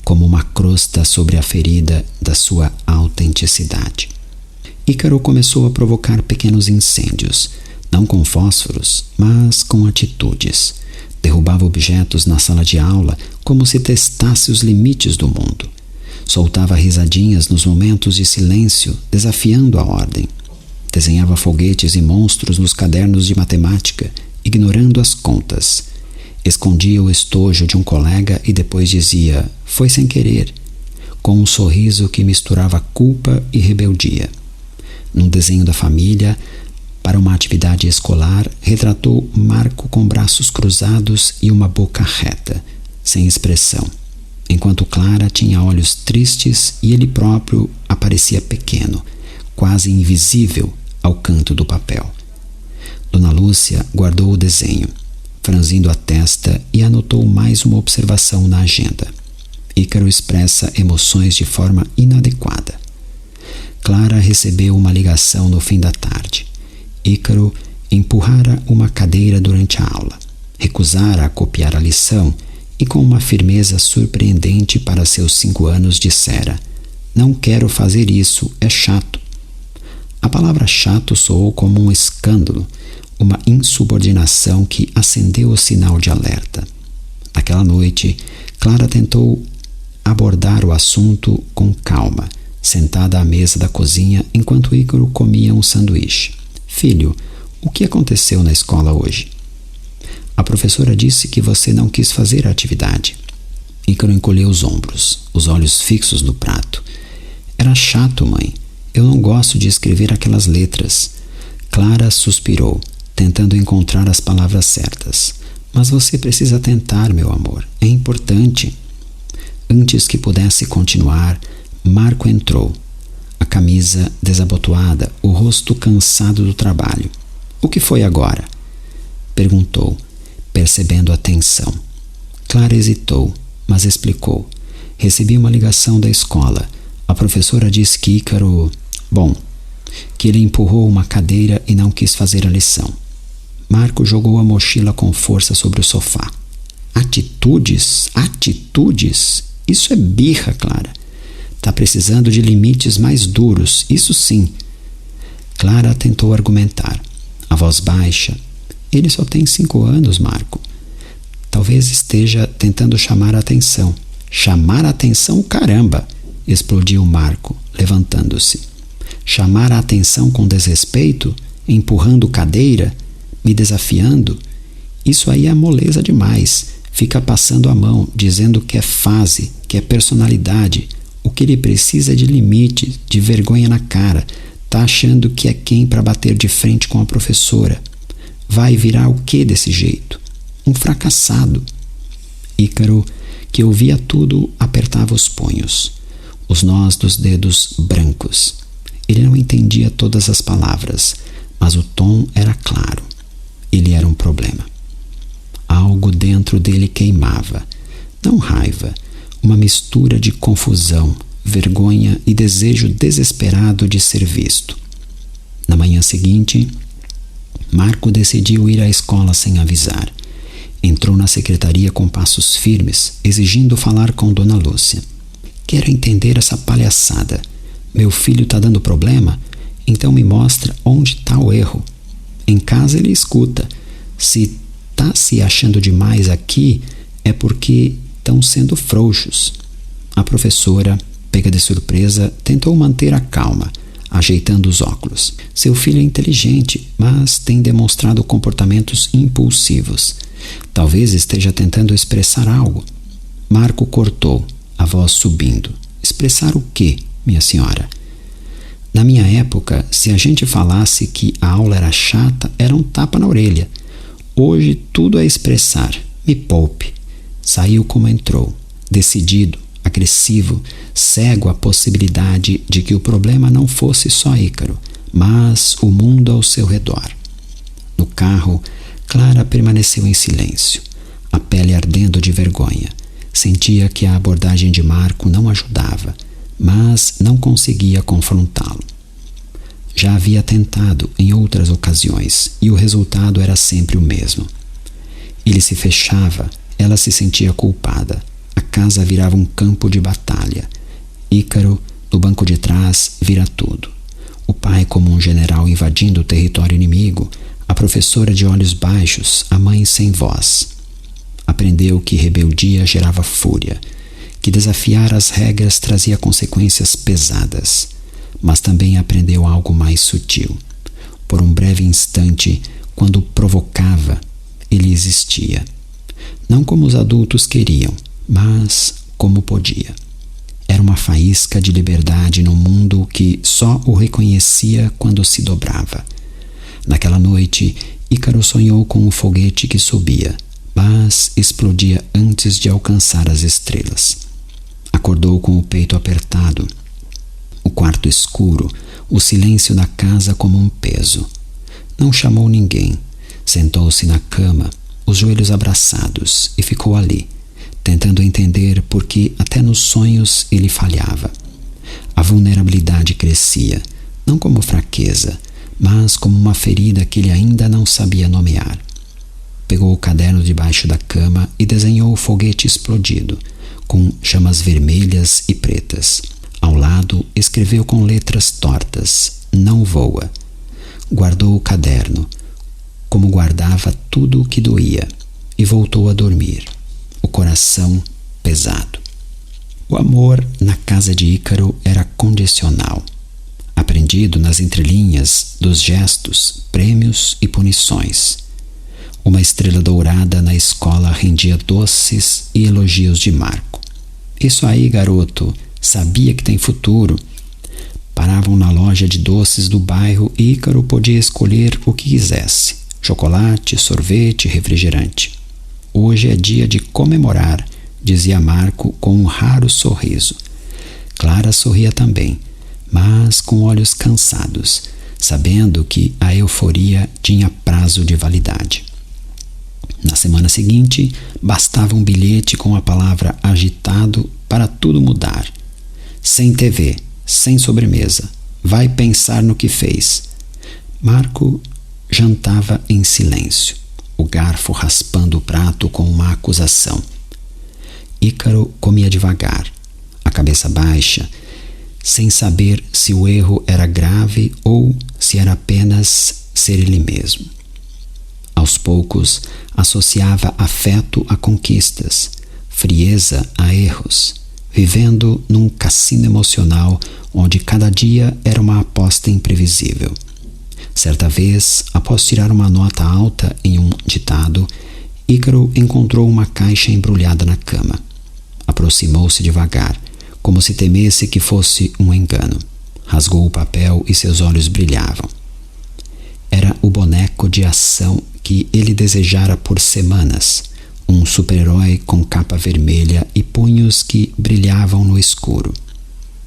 como uma crosta sobre a ferida da sua autenticidade. Ícaro começou a provocar pequenos incêndios, não com fósforos, mas com atitudes. Derrubava objetos na sala de aula como se testasse os limites do mundo. Soltava risadinhas nos momentos de silêncio, desafiando a ordem. Desenhava foguetes e monstros nos cadernos de matemática, ignorando as contas. Escondia o estojo de um colega e depois dizia, foi sem querer, com um sorriso que misturava culpa e rebeldia. Num desenho da família, para uma atividade escolar, retratou Marco com braços cruzados e uma boca reta, sem expressão, enquanto Clara tinha olhos tristes e ele próprio aparecia pequeno, quase invisível ao canto do papel. Dona Lúcia guardou o desenho, franzindo a testa, e anotou mais uma observação na agenda. Ícaro expressa emoções de forma inadequada. Clara recebeu uma ligação no fim da tarde. Ícaro empurrara uma cadeira durante a aula, recusara a copiar a lição e, com uma firmeza surpreendente para seus 5 anos, dissera: não quero fazer isso, é chato. A palavra chato soou como um escândalo, uma insubordinação que acendeu o sinal de alerta. Naquela noite, Clara tentou abordar o assunto com calma, sentada à mesa da cozinha enquanto Ícaro comia um sanduíche. Filho, o que aconteceu na escola hoje? A professora disse que você não quis fazer a atividade. Ícaro encolheu os ombros, os olhos fixos no prato. Era chato, mãe. Eu não gosto de escrever aquelas letras. Clara suspirou, tentando encontrar as palavras certas. Mas você precisa tentar, meu amor. É importante. Antes que pudesse continuar, Marco entrou. A camisa desabotoada, o rosto cansado do trabalho. O que foi agora? Perguntou, percebendo a tensão. Clara hesitou, mas explicou. Recebi uma ligação da escola. A professora disse que Ícaro... que ele empurrou uma cadeira e não quis fazer a lição. Marco jogou a mochila com força sobre o sofá. Atitudes? Atitudes? Isso é birra, Clara. Tá precisando de limites mais duros, isso sim. Clara tentou argumentar. A voz baixa. Ele só tem 5 anos, Marco. Talvez esteja tentando chamar a atenção. Chamar a atenção, caramba! Explodiu Marco, levantando-se. Chamar a atenção com desrespeito? Empurrando cadeira? Me desafiando? Isso aí é moleza demais. Fica passando a mão, dizendo que é fase, que é personalidade. O que ele precisa é de limite, de vergonha na cara. Tá achando que é quem para bater de frente com a professora. Vai virar o que desse jeito? Um fracassado. Ícaro, que ouvia tudo, apertava os punhos, os nós dos dedos brancos. Ele não entendia todas as palavras, mas o tom era claro. Ele era um problema. Algo dentro dele queimava. Não raiva, uma mistura de confusão, vergonha e desejo desesperado de ser visto. Na manhã seguinte, Marco decidiu ir à escola sem avisar. Entrou na secretaria com passos firmes, exigindo falar com Dona Lúcia. Quero entender essa palhaçada. Meu filho está dando problema? Então me mostra onde está o erro. Em casa ele escuta. Se tá se achando demais aqui, é porque estão sendo frouxos. A professora, pega de surpresa, tentou manter a calma, ajeitando os óculos. Seu filho é inteligente, mas tem demonstrado comportamentos impulsivos. Talvez esteja tentando expressar algo. Marco cortou, a voz subindo. Expressar o quê, minha senhora? Na minha época, se a gente falasse que a aula era chata, era um tapa na orelha. Hoje tudo é expressar. Me poupe. Saiu como entrou, decidido, agressivo, cego à possibilidade de que o problema não fosse só Ícaro, mas o mundo ao seu redor. No carro, Clara permaneceu em silêncio, a pele ardendo de vergonha. Sentia que a abordagem de Marco não ajudava, mas não conseguia confrontá-lo. Já havia tentado em outras ocasiões e o resultado era sempre o mesmo. Ele se fechava, ela se sentia culpada. A casa virava um campo de batalha. Ícaro, no banco de trás, vira tudo. O pai como um general invadindo o território inimigo, a professora de olhos baixos, a mãe sem voz. Aprendeu que rebeldia gerava fúria, que desafiar as regras trazia consequências pesadas, mas também aprendeu algo mais sutil. Por um breve instante, quando provocava, ele existia. Não como os adultos queriam, mas como podia. Era uma faísca de liberdade num mundo que só o reconhecia quando se dobrava. Naquela noite, Ícaro sonhou com um foguete que subia, mas explodia antes de alcançar as estrelas. Acordou com o peito apertado, o quarto escuro, o silêncio da casa como um peso. Não chamou ninguém. Sentou-se na cama, os joelhos abraçados, e ficou ali, tentando entender por que até nos sonhos ele falhava. A vulnerabilidade crescia, não como fraqueza, mas como uma ferida que ele ainda não sabia nomear. Pegou o caderno debaixo da cama e desenhou o foguete explodido, com chamas vermelhas e pretas. Ao lado, escreveu com letras tortas: "Não voa". Guardou o caderno, como guardava tudo o que doía, e voltou a dormir, o coração pesado. O amor na casa de Ícaro era condicional, aprendido nas entrelinhas dos gestos, prêmios e punições. Uma estrela dourada na escola rendia doces e elogios de Marco. "Isso aí, garoto, sabia que tem futuro." Paravam na loja de doces do bairro e Ícaro podia escolher o que quisesse: chocolate, sorvete, refrigerante. "Hoje é dia de comemorar", dizia Marco com um raro sorriso. Clara sorria também, mas com olhos cansados, sabendo que a euforia tinha prazo de validade. Na semana seguinte, bastava um bilhete com a palavra agitado para tudo mudar. "Sem TV, sem sobremesa. Vai pensar no que fez." Marco jantava em silêncio, o garfo raspando o prato com uma acusação. Ícaro comia devagar, a cabeça baixa, sem saber se o erro era grave ou se era apenas ser ele mesmo. Aos poucos, associava afeto a conquistas, frieza a erros, vivendo num cassino emocional onde cada dia era uma aposta imprevisível. Certa vez, após tirar uma nota alta em um ditado, Ícaro encontrou uma caixa embrulhada na cama. Aproximou-se devagar, como se temesse que fosse um engano. Rasgou o papel e seus olhos brilhavam. Era o boneco de ação que ele desejara por semanas, um super-herói com capa vermelha e punhos que brilhavam no escuro.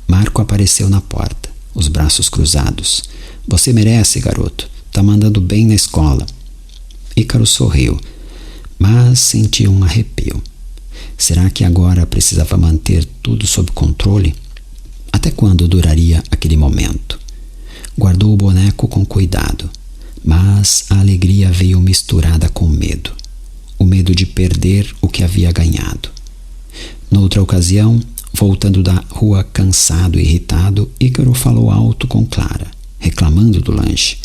Marco apareceu na porta, os braços cruzados. "Você merece, garoto. Tá mandando bem na escola." Ícaro sorriu, mas sentiu um arrepio. Será que agora precisava manter tudo sob controle? Até quando duraria aquele momento? Guardou o boneco com cuidado, mas a alegria veio misturada com medo. O medo de perder o que havia ganhado. Noutra ocasião, voltando da rua cansado e irritado, Ícaro falou alto com Clara, reclamando do lanche.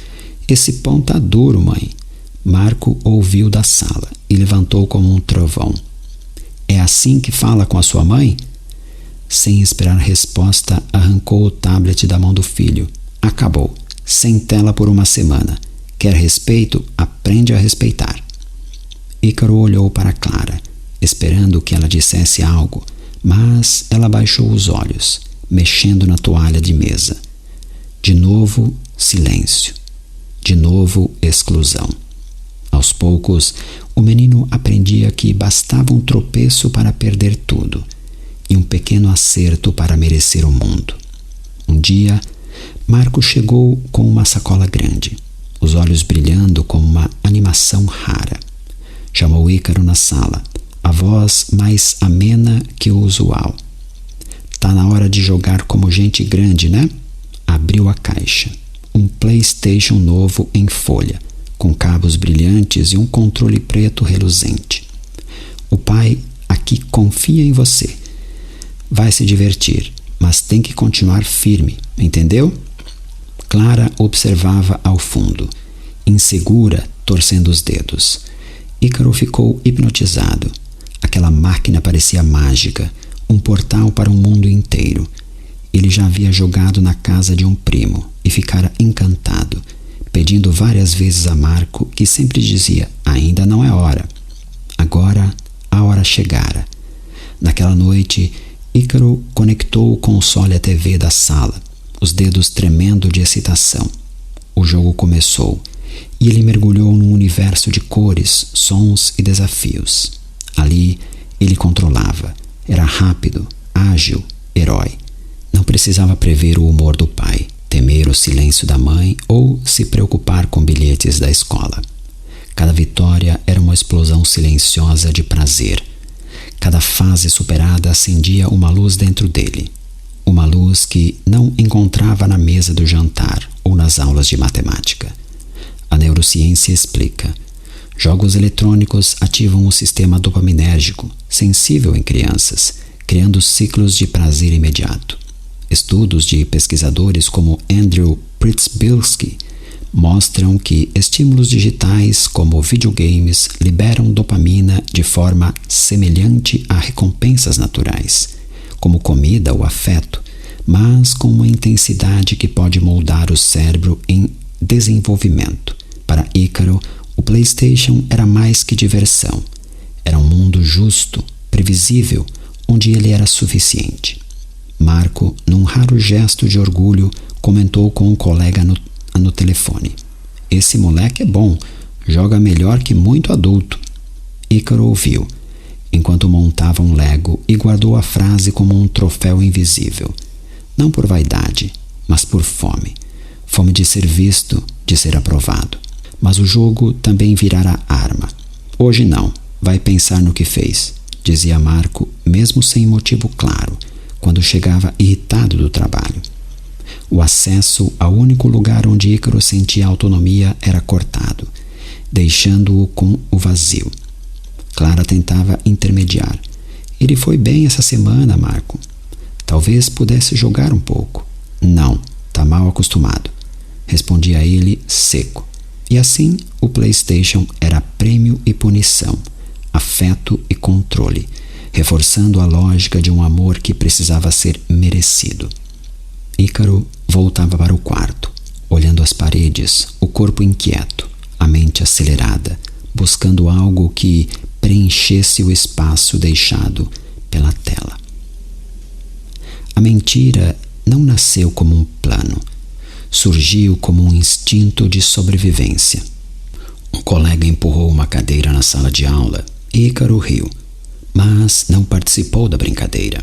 Esse pão tá duro, mãe. Marco ouviu da sala e levantou como um trovão. É assim que fala com a sua mãe? Sem esperar resposta, arrancou o tablet da mão do filho. Acabou. Sem tela por uma semana. Quer respeito? Aprende a respeitar. Ícaro olhou para Clara, esperando que ela dissesse algo, mas ela baixou os olhos, mexendo na toalha de mesa. De novo, silêncio. De novo, exclusão. Aos poucos, o menino aprendia que bastava um tropeço para perder tudo e um pequeno acerto para merecer o mundo. Um dia, Marco chegou com uma sacola grande, os olhos brilhando com uma animação rara. Chamou Ícaro na sala, a voz mais amena que o usual. Tá na hora de jogar como gente grande, né? Abriu a caixa. Um PlayStation novo em folha, com cabos brilhantes e um controle preto reluzente. O pai aqui confia em você. Vai se divertir, mas tem que continuar firme, entendeu? Clara observava ao fundo, insegura, torcendo os dedos. Ícaro ficou hipnotizado. Aquela máquina parecia mágica, um portal para um mundo inteiro. Ele já havia jogado na casa de um primo e ficara encantado, pedindo várias vezes a Marco, que sempre dizia: ainda não é hora. Agora a hora chegara. Naquela noite, Ícaro conectou o console à TV da sala, os dedos tremendo de excitação. O jogo começou e ele mergulhou num universo de cores, sons e desafios. Ali ele controlava. Era rápido, ágil, herói. Não precisava prever o humor do pai, temer o silêncio da mãe ou se preocupar com bilhetes da escola. Cada vitória era uma explosão silenciosa de prazer. Cada fase superada acendia uma luz dentro dele. Uma luz que não encontrava na mesa do jantar ou nas aulas de matemática. A neurociência explica. Jogos eletrônicos ativam o sistema dopaminérgico, sensível em crianças, criando ciclos de prazer imediato. Estudos de pesquisadores como Andrew Pritzbilski mostram que estímulos digitais como videogames liberam dopamina de forma semelhante a recompensas naturais, como comida ou afeto, mas com uma intensidade que pode moldar o cérebro em desenvolvimento. Para Ícaro, o PlayStation era mais que diversão. Era um mundo justo, previsível, onde ele era suficiente. Marco, num raro gesto de orgulho, comentou com um colega no telefone: esse moleque é bom, joga melhor que muito adulto. Ícaro ouviu, enquanto montava um Lego, e guardou a frase como um troféu invisível. Não por vaidade, mas por fome. Fome de ser visto, de ser aprovado. Mas o jogo também virara arma. Hoje não, vai pensar no que fez, dizia Marco, mesmo sem motivo claro, quando chegava irritado do trabalho. O acesso ao único lugar onde Ícaro sentia autonomia era cortado, deixando-o com o vazio. Clara tentava intermediar. Ele foi bem essa semana, Marco. Talvez pudesse jogar um pouco. Não, tá mal acostumado, respondia ele seco. E assim, o PlayStation era prêmio e punição, afeto e controle, reforçando a lógica de um amor que precisava ser merecido. Ícaro voltava para o quarto, olhando as paredes, o corpo inquieto, a mente acelerada, buscando algo que preenchesse o espaço deixado pela tela. A mentira não nasceu como um plano, surgiu como um instinto de sobrevivência. Um colega empurrou uma cadeira na sala de aula e Ícaro riu, mas não participou da brincadeira.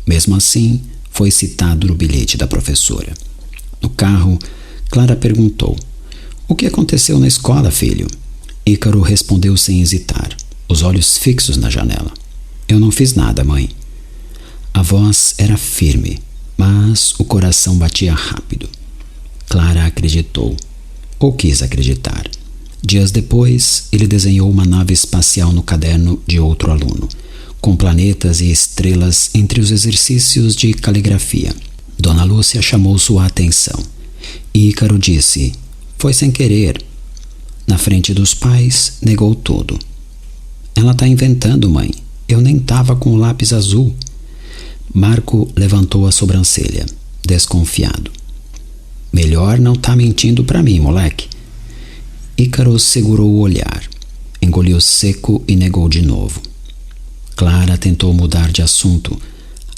Mesmo assim, foi citado no bilhete da professora. No carro, Clara perguntou: o que aconteceu na escola, filho? Ícaro respondeu sem hesitar, os olhos fixos na janela. Eu não fiz nada, mãe. A voz era firme, mas o coração batia rápido. Clara acreditou, ou quis acreditar. Dias depois, ele desenhou uma nave espacial no caderno de outro aluno, com planetas e estrelas entre os exercícios de caligrafia. Dona Lúcia chamou sua atenção. E Ícaro disse: Foi sem querer. Na frente dos pais, negou tudo. Ela está inventando, mãe. Eu nem estava com o lápis azul. Marco levantou a sobrancelha, desconfiado. Melhor não tá mentindo para mim, moleque. Ícaro segurou o olhar, engoliu seco e negou de novo. Clara tentou mudar de assunto,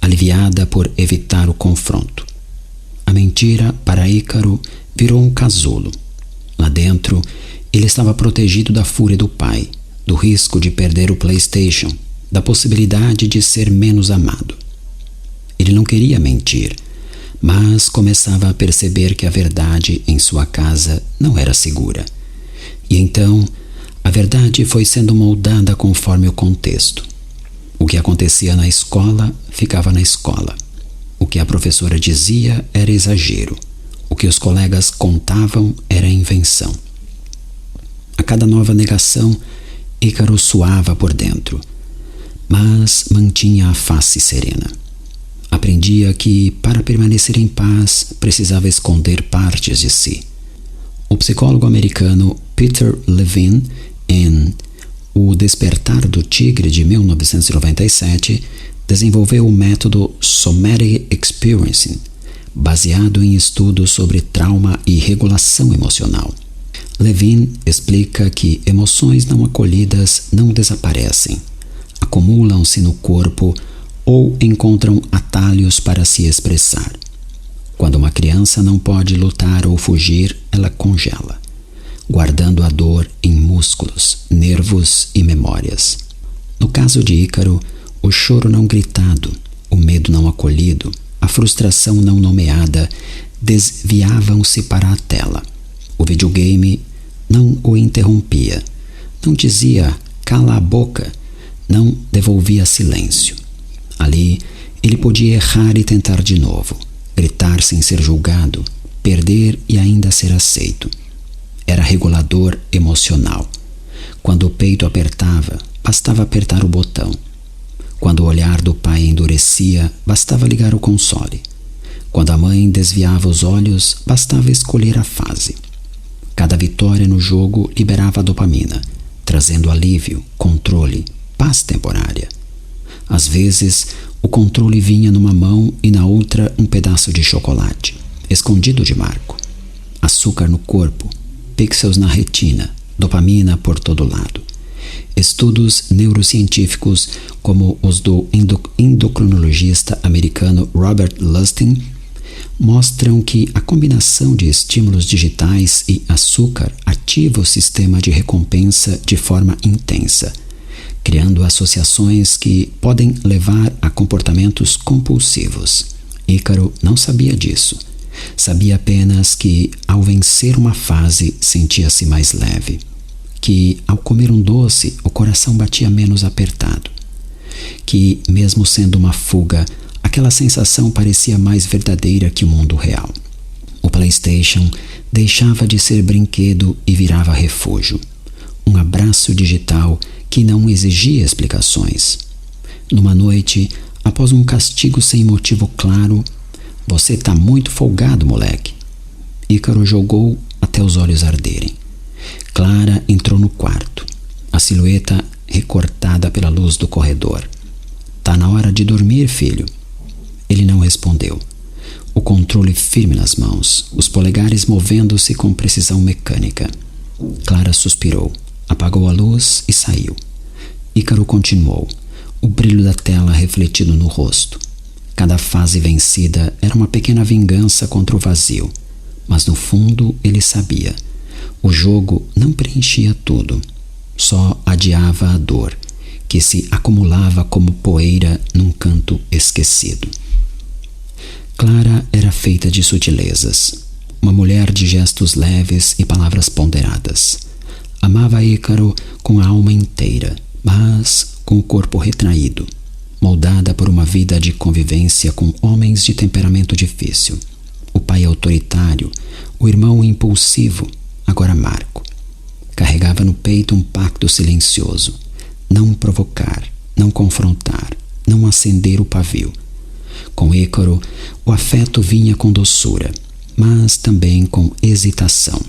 aliviada por evitar o confronto. A mentira, para Ícaro, virou um casulo. Lá dentro, ele estava protegido da fúria do pai, do risco de perder o PlayStation, da possibilidade de ser menos amado. Ele não queria mentir, mas começava a perceber que a verdade em sua casa não era segura. E então, a verdade foi sendo moldada conforme o contexto. O que acontecia na escola ficava na escola. O que a professora dizia era exagero. O que os colegas contavam era invenção. A cada nova negação, Ícaro suava por dentro, mas mantinha a face serena. Aprendia que, para permanecer em paz, precisava esconder partes de si. O psicólogo americano Peter Levine, em O Despertar do Tigre de 1997, desenvolveu o método Somatic Experiencing, baseado em estudos sobre trauma e regulação emocional. Levine explica que emoções não acolhidas não desaparecem, acumulam-se no corpo ou encontram atalhos para se expressar. Quando uma criança não pode lutar ou fugir, ela congela, guardando a dor em músculos, nervos e memórias. No caso de Ícaro, o choro não gritado, o medo não acolhido, a frustração não nomeada desviavam-se para a tela. O videogame não o interrompia, não dizia cala a boca, não devolvia silêncio. Ali, ele podia errar e tentar de novo, gritar sem ser julgado, perder e ainda ser aceito. Era regulador emocional. Quando o peito apertava, bastava apertar o botão. Quando o olhar do pai endurecia, bastava ligar o console. Quando a mãe desviava os olhos, bastava escolher a fase. Cada vitória no jogo liberava a dopamina, trazendo alívio, controle, paz temporária. Às vezes, o controle vinha numa mão e na outra um pedaço de chocolate, escondido de Marco. Açúcar no corpo, pixels na retina, dopamina por todo lado. Estudos neurocientíficos como os do endocrinologista americano Robert Lustig mostram que a combinação de estímulos digitais e açúcar ativa o sistema de recompensa de forma intensa, criando associações que podem levar a comportamentos compulsivos. Ícaro não sabia disso. Sabia apenas que, ao vencer uma fase, sentia-se mais leve. Que, ao comer um doce, o coração batia menos apertado. Que, mesmo sendo uma fuga, aquela sensação parecia mais verdadeira que o mundo real. O PlayStation deixava de ser brinquedo e virava refúgio. Um abraço digital que não exigia explicações. Numa noite, após um castigo sem motivo claro, você tá muito folgado, moleque. Ícaro jogou até os olhos arderem. Clara entrou no quarto, a silhueta recortada pela luz do corredor. Tá na hora de dormir, filho. Ele não respondeu. O controle firme nas mãos, os polegares movendo-se com precisão mecânica. Clara suspirou, apagou a luz e saiu. Ícaro continuou, o brilho da tela refletido no rosto. Cada fase vencida era uma pequena vingança contra o vazio, mas no fundo ele sabia. O jogo não preenchia tudo, só adiava a dor, que se acumulava como poeira num canto esquecido. Clara era feita de sutilezas, uma mulher de gestos leves e palavras ponderadas. Amava Ícaro com a alma inteira, mas com o corpo retraído, moldada por uma vida de convivência com homens de temperamento difícil. O pai autoritário, o irmão impulsivo, agora Marco. Carregava no peito um pacto silencioso: não provocar, não confrontar, não acender o pavio. Com Ícaro, o afeto vinha com doçura, mas também com hesitação.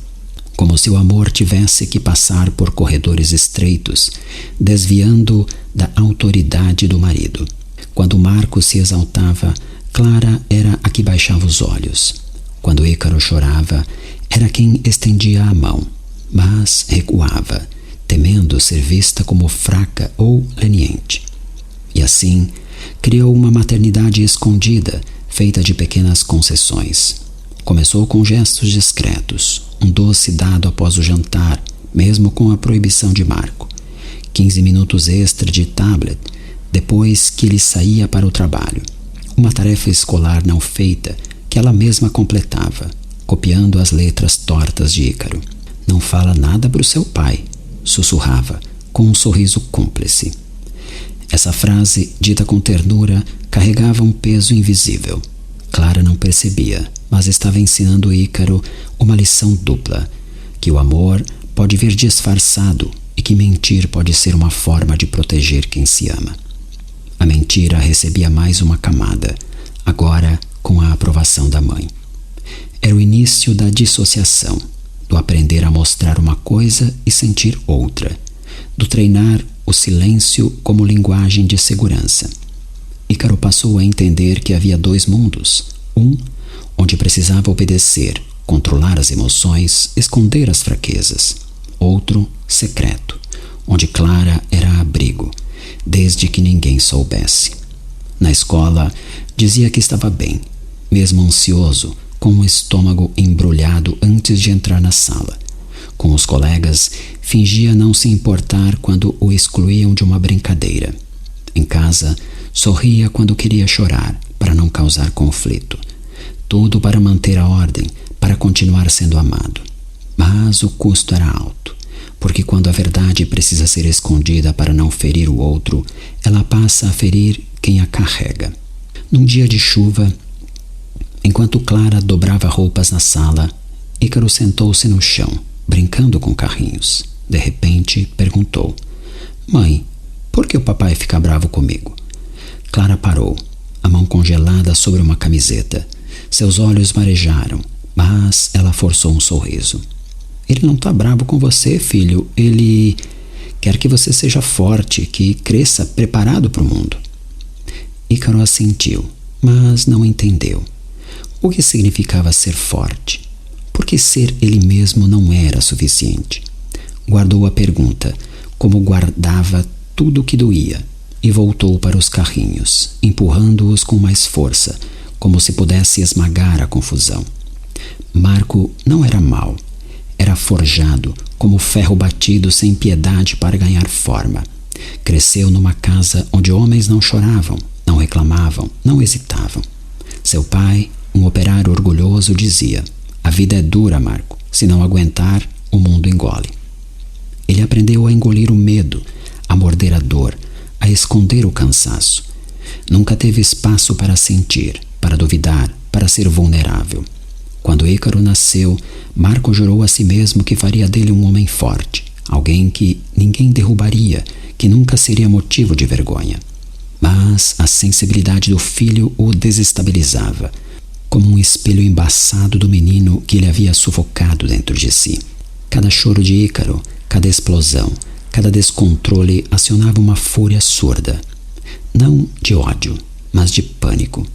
como se o amor tivesse que passar por corredores estreitos, desviando da autoridade do marido. Quando Marco se exaltava, Clara era a que baixava os olhos. Quando Ícaro chorava, era quem estendia a mão, mas recuava, temendo ser vista como fraca ou leniente. E assim, criou uma maternidade escondida, feita de pequenas concessões. Começou com gestos discretos, um doce dado após o jantar, mesmo com a proibição de Marco, 15 minutos extra de tablet depois que ele saía para o trabalho, uma tarefa escolar não feita que ela mesma completava, copiando as letras tortas de Ícaro. Não fala nada para o seu pai, sussurrava, com um sorriso cúmplice. Essa frase, dita com ternura, carregava um peso invisível. Clara não percebia, mas estava ensinando Ícaro uma lição dupla, que o amor pode vir disfarçado e que mentir pode ser uma forma de proteger quem se ama. A mentira recebia mais uma camada, agora com a aprovação da mãe. Era o início da dissociação, do aprender a mostrar uma coisa e sentir outra, do treinar o silêncio como linguagem de segurança. Ícaro passou a entender que havia dois mundos, um onde precisava obedecer, controlar as emoções, esconder as fraquezas, outro secreto, onde Clara era abrigo, desde que ninguém soubesse. Na escola, dizia que estava bem, mesmo ansioso, com o estômago embrulhado antes de entrar na sala. Com os colegas, fingia não se importar quando o excluíam de uma brincadeira. Em casa, sorria quando queria chorar, para não causar conflito. Tudo para manter a ordem, para continuar sendo amado. Mas o custo era alto, porque quando a verdade precisa ser escondida para não ferir o outro, ela passa a ferir quem a carrega. Num dia de chuva, enquanto Clara dobrava roupas na sala, Ícaro sentou-se no chão, brincando com carrinhos. De repente, perguntou: "Mãe, por que o papai fica bravo comigo?" Clara parou, a mão congelada sobre uma camiseta. Seus olhos marejaram, mas ela forçou um sorriso. "Ele não está bravo com você, filho. Ele quer que você seja forte, que cresça preparado para o mundo." Ícaro assentiu, mas não entendeu. O que significava ser forte? Porque ser ele mesmo não era suficiente. Guardou a pergunta, como guardava tudo o que doía, e voltou para os carrinhos, empurrando-os com mais força, como se pudesse esmagar a confusão. Marco não era mau. Era forjado, como ferro batido sem piedade para ganhar forma. Cresceu numa casa onde homens não choravam, não reclamavam, não hesitavam. Seu pai, um operário orgulhoso, dizia: "A vida é dura, Marco. Se não aguentar, o mundo engole." Ele aprendeu a engolir o medo, a morder a dor, a esconder o cansaço. Nunca teve espaço para sentir, para duvidar, para ser vulnerável. Quando Ícaro nasceu, Marco jurou a si mesmo que faria dele um homem forte, alguém que ninguém derrubaria, que nunca seria motivo de vergonha. Mas a sensibilidade do filho o desestabilizava, como um espelho embaçado do menino que ele havia sufocado dentro de si. Cada choro de Ícaro, cada explosão, cada descontrole acionava uma fúria surda. Não de ódio, mas de pânico.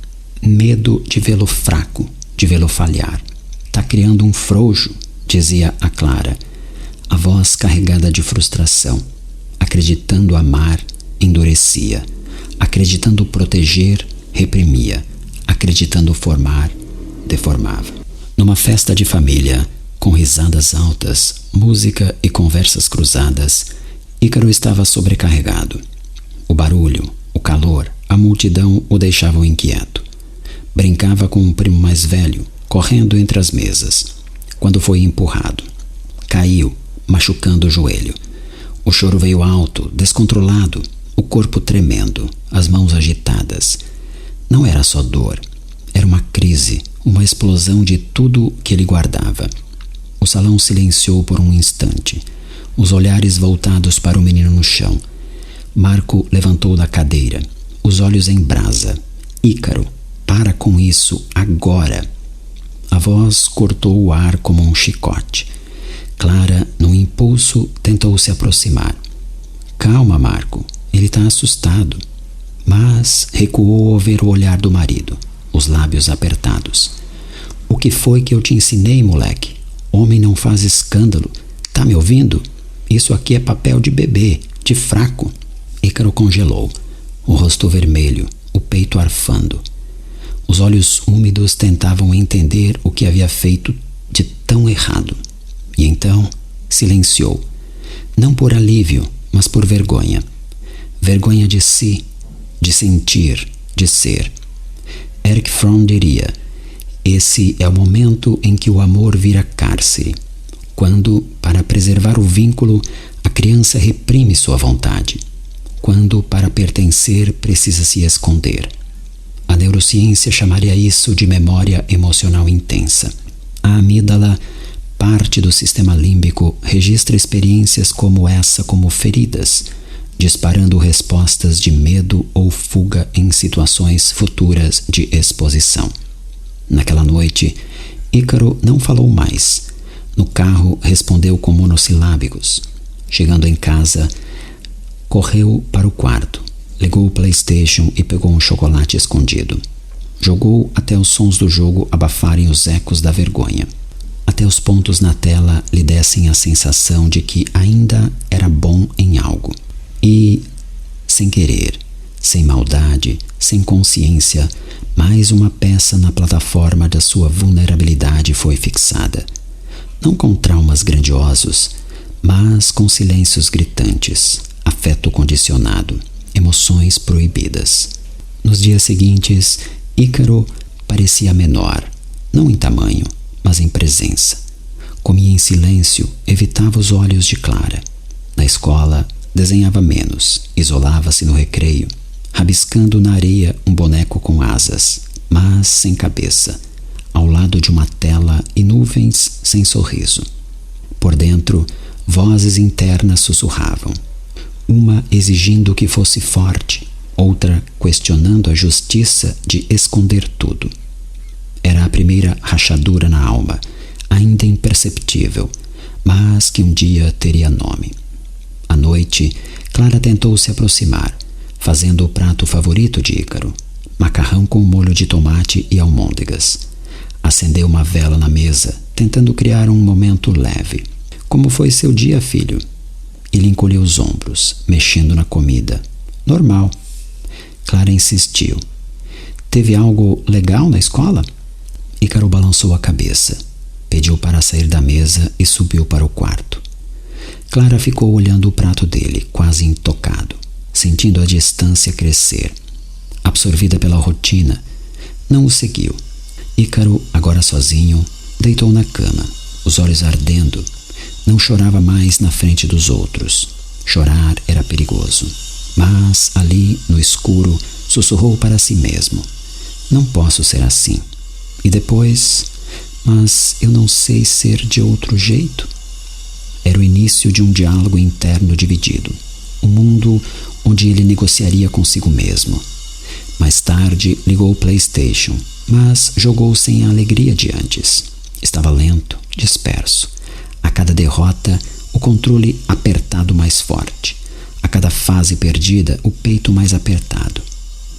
Medo de vê-lo fraco, de vê-lo falhar. "Tá criando um frouxo", dizia a Clara, a voz carregada de frustração. Acreditando amar, endurecia. Acreditando proteger, reprimia. Acreditando formar, deformava. Numa festa de família, com risadas altas, música e conversas cruzadas, Ícaro estava sobrecarregado. O barulho, o calor, a multidão o deixavam inquieto. Brincava com um primo mais velho, correndo entre as mesas, quando foi empurrado. Caiu, machucando o joelho. O choro veio alto, descontrolado, o corpo tremendo, as mãos agitadas. Não era só dor, era uma crise, uma explosão de tudo que ele guardava. O salão silenciou por um instante, os olhares voltados para o menino no chão. Marco levantou da cadeira, os olhos em brasa. "Ícaro, para com isso, agora!" A voz cortou o ar como um chicote. Clara, num impulso, tentou se aproximar. Calma, Marco, ele está assustado. Mas recuou ao ver o olhar do marido, os lábios apertados. O que foi que eu te ensinei, moleque? Homem não faz escândalo. Tá me ouvindo? Isso aqui é papel de bebê, de fraco. Ícaro congelou, o rosto vermelho, o peito arfando. Os olhos úmidos tentavam entender o que havia feito de tão errado. E então silenciou, não por alívio, mas por vergonha. Vergonha de si, de sentir, de ser. Erich Fromm diria: esse é o momento em que o amor vira cárcere, quando, para preservar o vínculo, a criança reprime sua vontade, quando, para pertencer, precisa se esconder. A neurociência chamaria isso de memória emocional intensa. A amígdala, parte do sistema límbico, registra experiências como essa como feridas, disparando respostas de medo ou fuga em situações futuras de exposição. Naquela noite, Ícaro não falou mais. No carro, respondeu com monossilábicos. Chegando em casa, correu para o quarto, ligou o PlayStation e pegou um chocolate escondido. Jogou até os sons do jogo abafarem os ecos da vergonha. Até os pontos na tela lhe dessem a sensação de que ainda era bom em algo. E, sem querer, sem maldade, sem consciência, mais uma peça na plataforma da sua vulnerabilidade foi fixada. Não com traumas grandiosos, mas com silêncios gritantes, afeto condicionado, emoções proibidas. Nos dias seguintes, Ícaro parecia menor, não em tamanho, mas em presença. Comia em silêncio, evitava os olhos de Clara. Na escola, desenhava menos, isolava-se no recreio, rabiscando na areia um boneco com asas, mas sem cabeça, ao lado de uma tela e nuvens sem sorriso. Por dentro, vozes internas sussurravam, uma exigindo que fosse forte, outra questionando a justiça de esconder tudo. Era a primeira rachadura na alma, ainda imperceptível, mas que um dia teria nome. À noite, Clara tentou se aproximar, fazendo o prato favorito de Ícaro, macarrão com molho de tomate e almôndegas. Acendeu uma vela na mesa, tentando criar um momento leve. Como foi seu dia, filho? Ele encolheu os ombros, mexendo na comida. Normal. Clara insistiu. Teve algo legal na escola? Ícaro balançou a cabeça, pediu para sair da mesa e subiu para o quarto. Clara ficou olhando o prato dele, quase intocado, sentindo a distância crescer. Absorvida pela rotina, não o seguiu. Ícaro, agora sozinho, deitou na cama, os olhos ardendo. Não chorava mais na frente dos outros. Chorar era perigoso. Mas, ali, no escuro, sussurrou para si mesmo. Não posso ser assim. E depois, mas eu não sei ser de outro jeito. Era o início de um diálogo interno dividido. Um mundo onde ele negociaria consigo mesmo. Mais tarde, ligou o PlayStation, mas jogou sem a alegria de antes. Estava lento, disperso. A cada derrota, o controle apertado mais forte. A cada fase perdida, o peito mais apertado.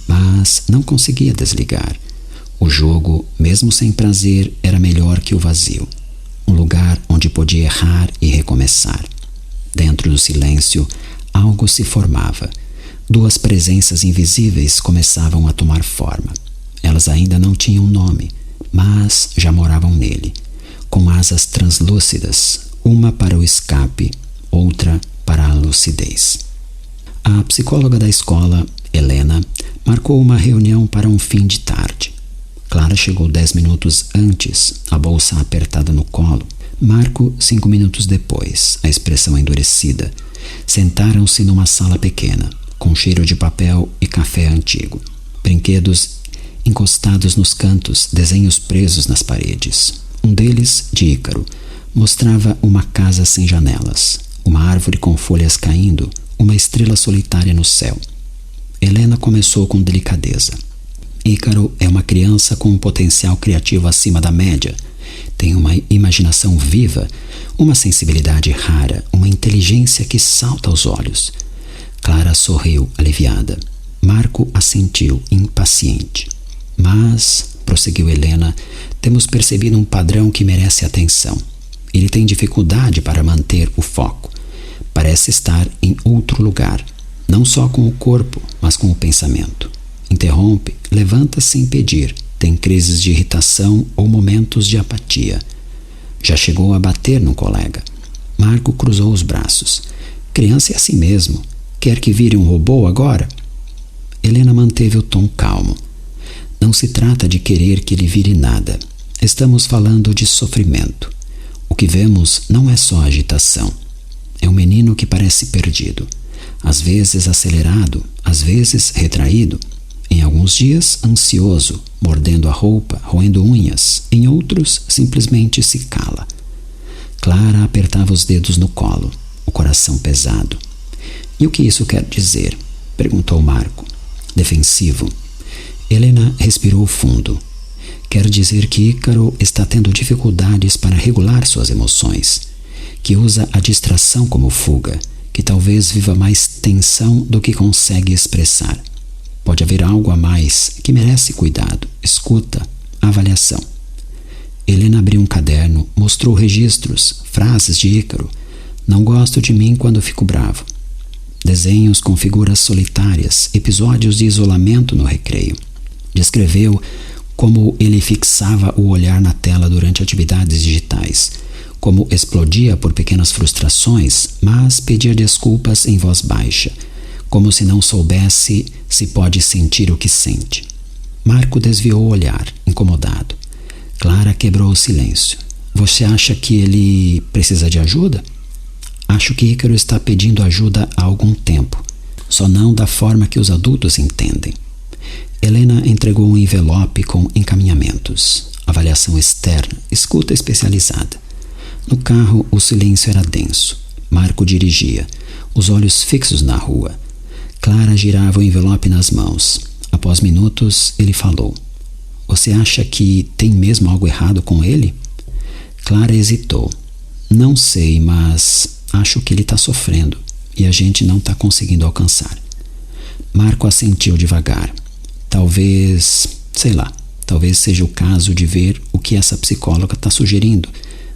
Mas não conseguia desligar. O jogo, mesmo sem prazer, era melhor que o vazio. Um lugar onde podia errar e recomeçar. Dentro do silêncio, algo se formava. Duas presenças invisíveis começavam a tomar forma. Elas ainda não tinham nome, mas já moravam nele, com asas translúcidas, uma para o escape, outra para a lucidez. A psicóloga da escola, Helena, marcou uma reunião para um fim de tarde. Clara chegou 10 minutos antes, a bolsa apertada no colo. Marco, 5 minutos depois, a expressão endurecida. Sentaram-se numa sala pequena, com cheiro de papel e café antigo. Brinquedos encostados nos cantos, desenhos presos nas paredes. Um deles, de Ícaro, mostrava uma casa sem janelas, uma árvore com folhas caindo, uma estrela solitária no céu. Helena começou com delicadeza. Ícaro é uma criança com um potencial criativo acima da média. Tem uma imaginação viva, uma sensibilidade rara, uma inteligência que salta aos olhos. Clara sorriu, aliviada. Marco assentiu, impaciente. Mas, prosseguiu Helena, temos percebido um padrão que merece atenção. Ele tem dificuldade para manter o foco. Parece estar em outro lugar, não só com o corpo, mas com o pensamento. Interrompe, levanta sem pedir, tem crises de irritação ou momentos de apatia. Já chegou a bater no colega. Marco cruzou os braços. Criança é assim mesmo. Quer que vire um robô agora? Helena manteve o tom calmo. Não se trata de querer que ele vire nada. Estamos falando de sofrimento. O que vemos não é só agitação. É um menino que parece perdido. Às vezes acelerado, às vezes retraído. Em alguns dias, ansioso, mordendo a roupa, roendo unhas. Em outros, simplesmente se cala. Clara apertava os dedos no colo, o coração pesado. E o que isso quer dizer? Perguntou Marco, defensivo. Helena respirou fundo. Quer dizer que Ícaro está tendo dificuldades para regular suas emoções, que usa a distração como fuga, que talvez viva mais tensão do que consegue expressar. Pode haver algo a mais que merece cuidado, escuta, avaliação. Helena abriu um caderno, mostrou registros, frases de Ícaro. Não gosto de mim quando fico bravo. Desenhos com figuras solitárias, episódios de isolamento no recreio. Descreveu como ele fixava o olhar na tela durante atividades digitais, como explodia por pequenas frustrações, mas pedia desculpas em voz baixa, como se não soubesse se pode sentir o que sente. Marco desviou o olhar, incomodado. Clara quebrou o silêncio. Você acha que ele precisa de ajuda? Acho que Ícaro está pedindo ajuda há algum tempo, só não da forma que os adultos entendem. Helena entregou um envelope com encaminhamentos, avaliação externa, escuta especializada. No carro, o silêncio era denso. Marco dirigia, os olhos fixos na rua. Clara girava o envelope nas mãos. Após minutos, ele falou. Você acha que tem mesmo algo errado com ele? Clara hesitou. Não sei, mas acho que ele está sofrendo e a gente não está conseguindo alcançar. Marco assentiu devagar. Talvez seja o caso de ver o que essa psicóloga está sugerindo.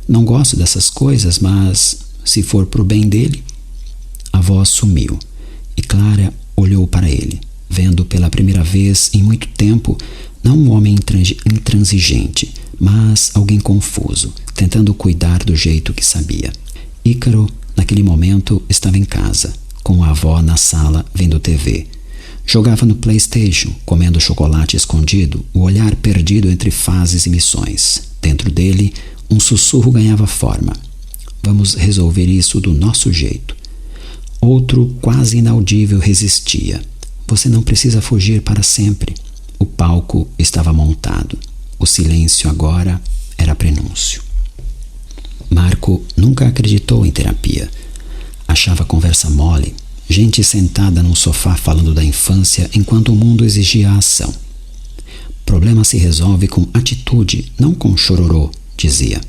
Não gosto dessas coisas, mas se for pro bem dele. A voz sumiu e Clara olhou para ele, vendo pela primeira vez em muito tempo não um homem intransigente, mas alguém confuso, tentando cuidar do jeito que sabia. Ícaro, naquele momento, estava em casa, com a avó na sala vendo TV. Jogava no PlayStation, comendo chocolate escondido, o olhar perdido entre fases e missões. Dentro dele, um sussurro ganhava forma. Vamos resolver isso do nosso jeito. Outro, quase inaudível, resistia. Você não precisa fugir para sempre. O palco estava montado. O silêncio agora era prenúncio. Marco nunca acreditou em terapia. Achava a conversa mole. Gente sentada num sofá falando da infância enquanto o mundo exigia a ação. Problema se resolve com atitude, não com chororô, dizia.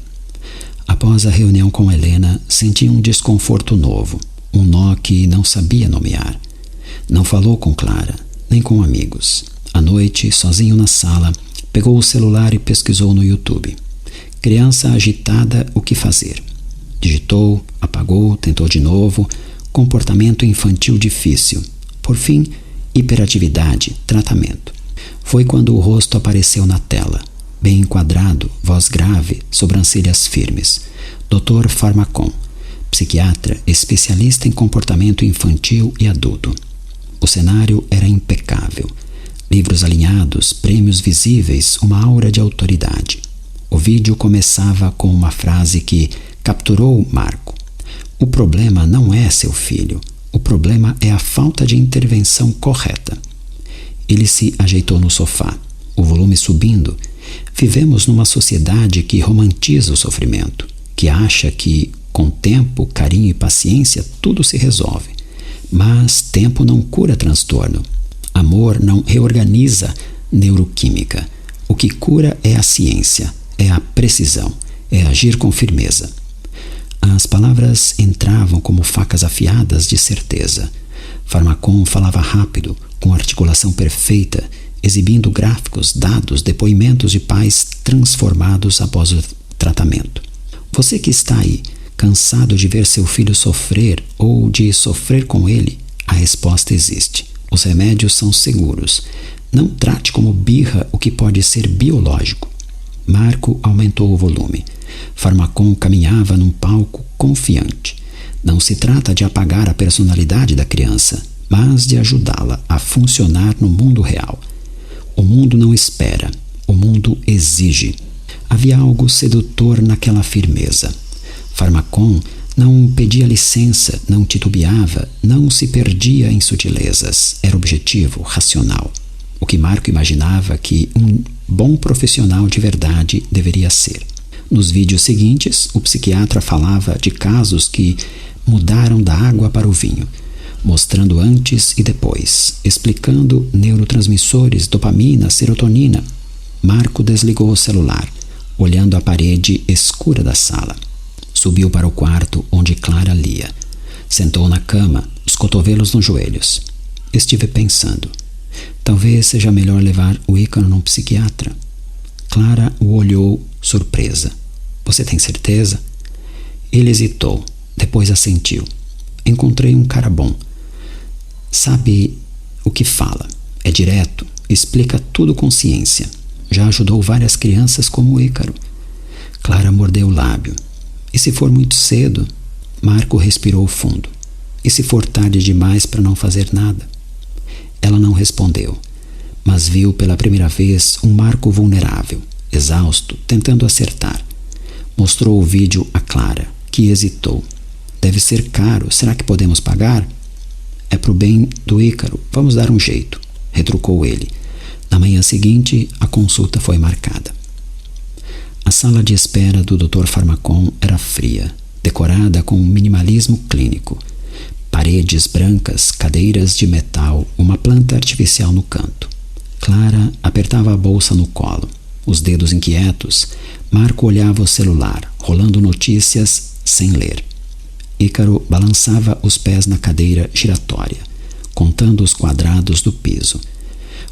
Após a reunião com Helena, sentia um desconforto novo, um nó que não sabia nomear. Não falou com Clara, nem com amigos. À noite, sozinho na sala, pegou o celular e pesquisou no YouTube. Criança agitada, o que fazer? Digitou, apagou, tentou de novo. Comportamento infantil difícil. Por fim, hiperatividade, tratamento. Foi quando o rosto apareceu na tela. Bem enquadrado, voz grave, sobrancelhas firmes. Dr. Farmacon, psiquiatra, especialista em comportamento infantil e adulto. O cenário era impecável. Livros alinhados, prêmios visíveis, uma aura de autoridade. O vídeo começava com uma frase que capturou Marco. O problema não é seu filho. O problema é a falta de intervenção correta. Ele se ajeitou no sofá, o volume subindo. Vivemos numa sociedade que romantiza o sofrimento, que acha que, com tempo, carinho e paciência, tudo se resolve. Mas tempo não cura transtorno. Amor não reorganiza neuroquímica. O que cura é a ciência, é a precisão. é agir com firmeza. As palavras entravam como facas afiadas de certeza. Pharmacon falava rápido, com articulação perfeita, exibindo gráficos, dados, depoimentos de pais transformados após o tratamento. Você que está aí, cansado de ver seu filho sofrer ou de sofrer com ele, a resposta existe. Os remédios são seguros. Não trate como birra o que pode ser biológico. Marco aumentou o volume. Pharmacon caminhava num palco confiante. Não se trata de apagar a personalidade da criança, mas de ajudá-la a funcionar no mundo real. O mundo não espera, o mundo exige. Havia algo sedutor naquela firmeza. Pharmacon não pedia licença, não titubeava, não se perdia em sutilezas. Era objetivo, racional. O que Marco imaginava que um bom profissional de verdade deveria ser. Nos vídeos seguintes, o psiquiatra falava de casos que mudaram da água para o vinho, mostrando antes e depois, explicando neurotransmissores, dopamina, serotonina. Marco desligou o celular, olhando a parede escura da sala. Subiu para o quarto onde Clara lia. Sentou na cama, os cotovelos nos joelhos. Estive pensando. Talvez seja melhor levar o Ícaro num psiquiatra. Clara o olhou, surpresa. Você tem certeza? Ele hesitou, depois assentiu. Encontrei um cara bom. Sabe o que fala. É direto, explica tudo com ciência. Já ajudou várias crianças como o Ícaro. Clara mordeu o lábio. E se for muito cedo? Marco respirou fundo. E se for tarde demais para não fazer nada? Ela não respondeu, mas viu pela primeira vez um Marco vulnerável, exausto, tentando acertar. Mostrou o vídeo a Clara, que hesitou. Deve ser caro, será que podemos pagar? É pro bem do Ícaro, vamos dar um jeito, retrucou ele. Na manhã seguinte, a consulta foi marcada. A sala de espera do Dr. Pharmacon era fria, decorada com minimalismo clínico. Paredes brancas, cadeiras de metal, uma planta artificial no canto. Clara apertava a bolsa no colo. Os dedos inquietos, Marco olhava o celular, rolando notícias sem ler. Ícaro balançava os pés na cadeira giratória, contando os quadrados do piso.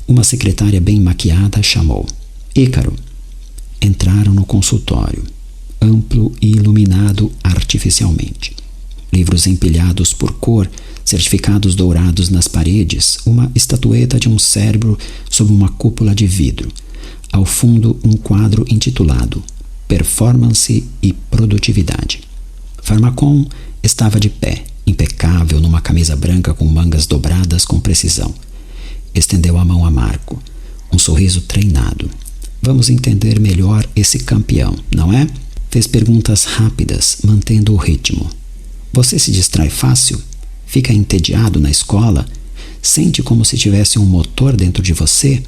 Uma secretária bem maquiada chamou. Ícaro. Entraram no consultório, amplo e iluminado artificialmente. Livros empilhados por cor, certificados dourados nas paredes, uma estatueta de um cérebro sob uma cúpula de vidro. Ao fundo, um quadro intitulado Performance e Produtividade. Pharmacon estava de pé, impecável, numa camisa branca com mangas dobradas com precisão. Estendeu a mão a Marco, um sorriso treinado. Vamos entender melhor esse campeão, não é? Fez perguntas rápidas, mantendo o ritmo. Você se distrai fácil? Fica entediado na escola? Sente como se tivesse um motor dentro de você?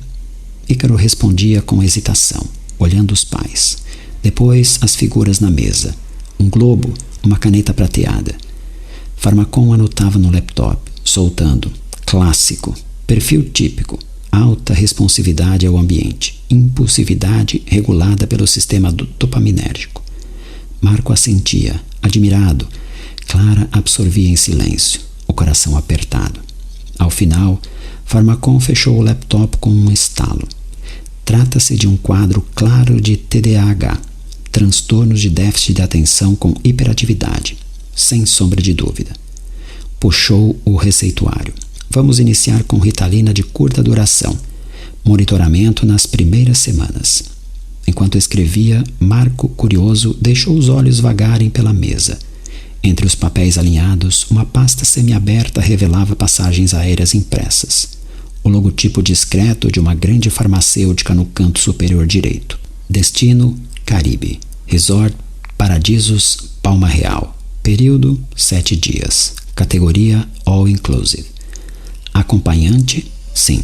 Ícaro respondia com hesitação, olhando os pais. Depois as figuras na mesa. Um globo, uma caneta prateada. Pharmacon anotava no laptop, soltando. Clássico. Perfil típico. Alta responsividade ao ambiente. Impulsividade regulada pelo sistema dopaminérgico. Marco assentia, admirado. Clara absorvia em silêncio, o coração apertado. Ao final, Pharmacon fechou o laptop com um estalo. Trata-se de um quadro claro de TDAH, transtornos de déficit de atenção com hiperatividade, sem sombra de dúvida. Puxou o receituário. Vamos iniciar com Ritalina de curta duração. Monitoramento nas primeiras semanas. Enquanto escrevia, Marco, curioso, deixou os olhos vagarem pela mesa. Entre os papéis alinhados, uma pasta semiaberta revelava passagens aéreas impressas. O logotipo discreto de uma grande farmacêutica no canto superior direito. Destino, Caribe. Resort, Paradisos, Palma Real. Período, 7 dias. Categoria, All Inclusive. Acompanhante? Sim.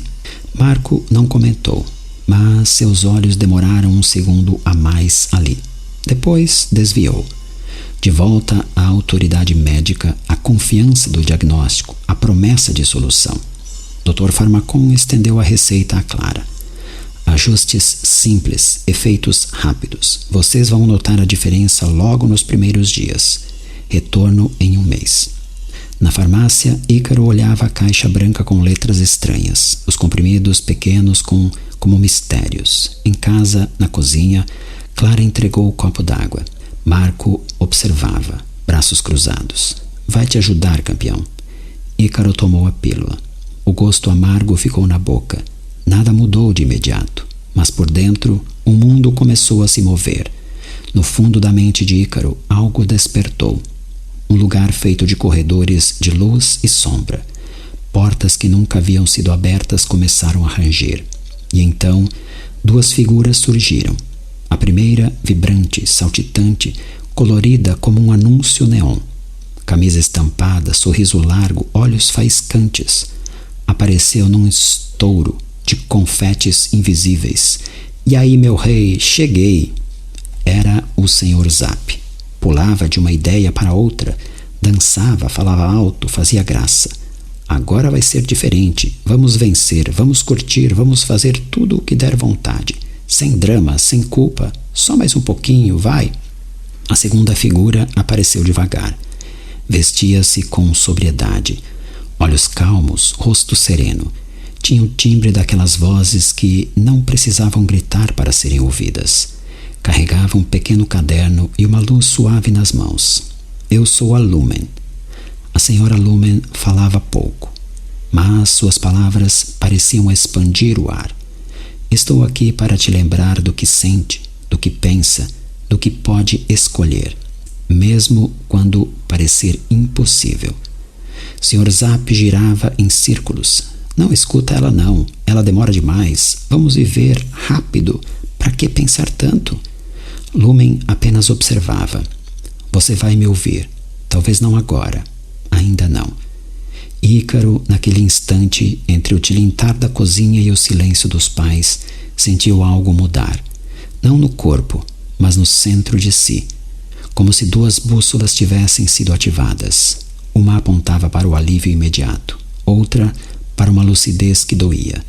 Marco não comentou, mas seus olhos demoraram um segundo a mais ali. Depois desviou. De volta à autoridade médica, a confiança do diagnóstico, a promessa de solução. Dr. Pharmacon estendeu a receita a Clara. Ajustes simples, efeitos rápidos. Vocês vão notar a diferença logo nos primeiros dias. Retorno em um mês. Na farmácia, Ícaro olhava a caixa branca com letras estranhas, os comprimidos pequenos como mistérios. Em casa, na cozinha, Clara entregou o copo d'água. Marco observava, braços cruzados. Vai te ajudar, campeão. Ícaro tomou a pílula. O gosto amargo ficou na boca. Nada mudou de imediato, mas por dentro o mundo começou a se mover. No fundo da mente de Ícaro, algo despertou. Um lugar feito de corredores de luz e sombra. Portas que nunca haviam sido abertas começaram a ranger. E então, duas figuras surgiram. A primeira, vibrante, saltitante, colorida como um anúncio neon. Camisa estampada, sorriso largo, olhos faiscantes. Apareceu num estouro de confetes invisíveis. E aí, meu rei, cheguei. Era o Sr. Zap. Pulava de uma ideia para outra, dançava, falava alto, fazia graça. Agora vai ser diferente. Vamos vencer, vamos curtir, vamos fazer tudo o que der vontade. Sem drama, sem culpa. Só mais um pouquinho, vai. A segunda figura apareceu devagar. Vestia-se com sobriedade. Olhos calmos, rosto sereno. Tinha o timbre daquelas vozes que não precisavam gritar para serem ouvidas. Carregava um pequeno caderno e uma luz suave nas mãos. Eu sou a Lumen. A senhora Lumen falava pouco, mas suas palavras pareciam expandir o ar. Estou aqui para te lembrar do que sente, do que pensa, do que pode escolher, mesmo quando parecer impossível. Sr. Zap girava em círculos. Não escuta ela não, ela demora demais. Vamos viver rápido. Para que pensar tanto? Lumen apenas observava. Você vai me ouvir. Talvez não agora. Ainda não. Ícaro, naquele instante, entre o tilintar da cozinha e o silêncio dos pais, sentiu algo mudar. Não no corpo, mas no centro de si. Como se duas bússolas tivessem sido ativadas. Uma apontava para o alívio imediato. Outra para uma lucidez que doía.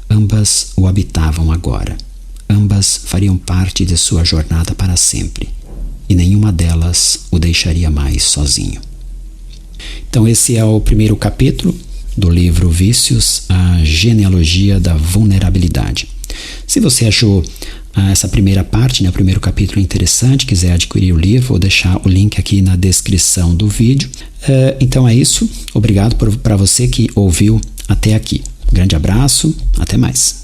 Ambas o habitavam agora. Ambas fariam parte de sua jornada para sempre, e nenhuma delas o deixaria mais sozinho. Então esse é o primeiro capítulo do livro Vícios, a genealogia da vulnerabilidade. Se você achou essa primeira parte, o primeiro capítulo interessante, quiser adquirir o livro, vou deixar o link aqui na descrição do vídeo. Então é isso. Obrigado para você que ouviu até aqui. Grande abraço, até mais.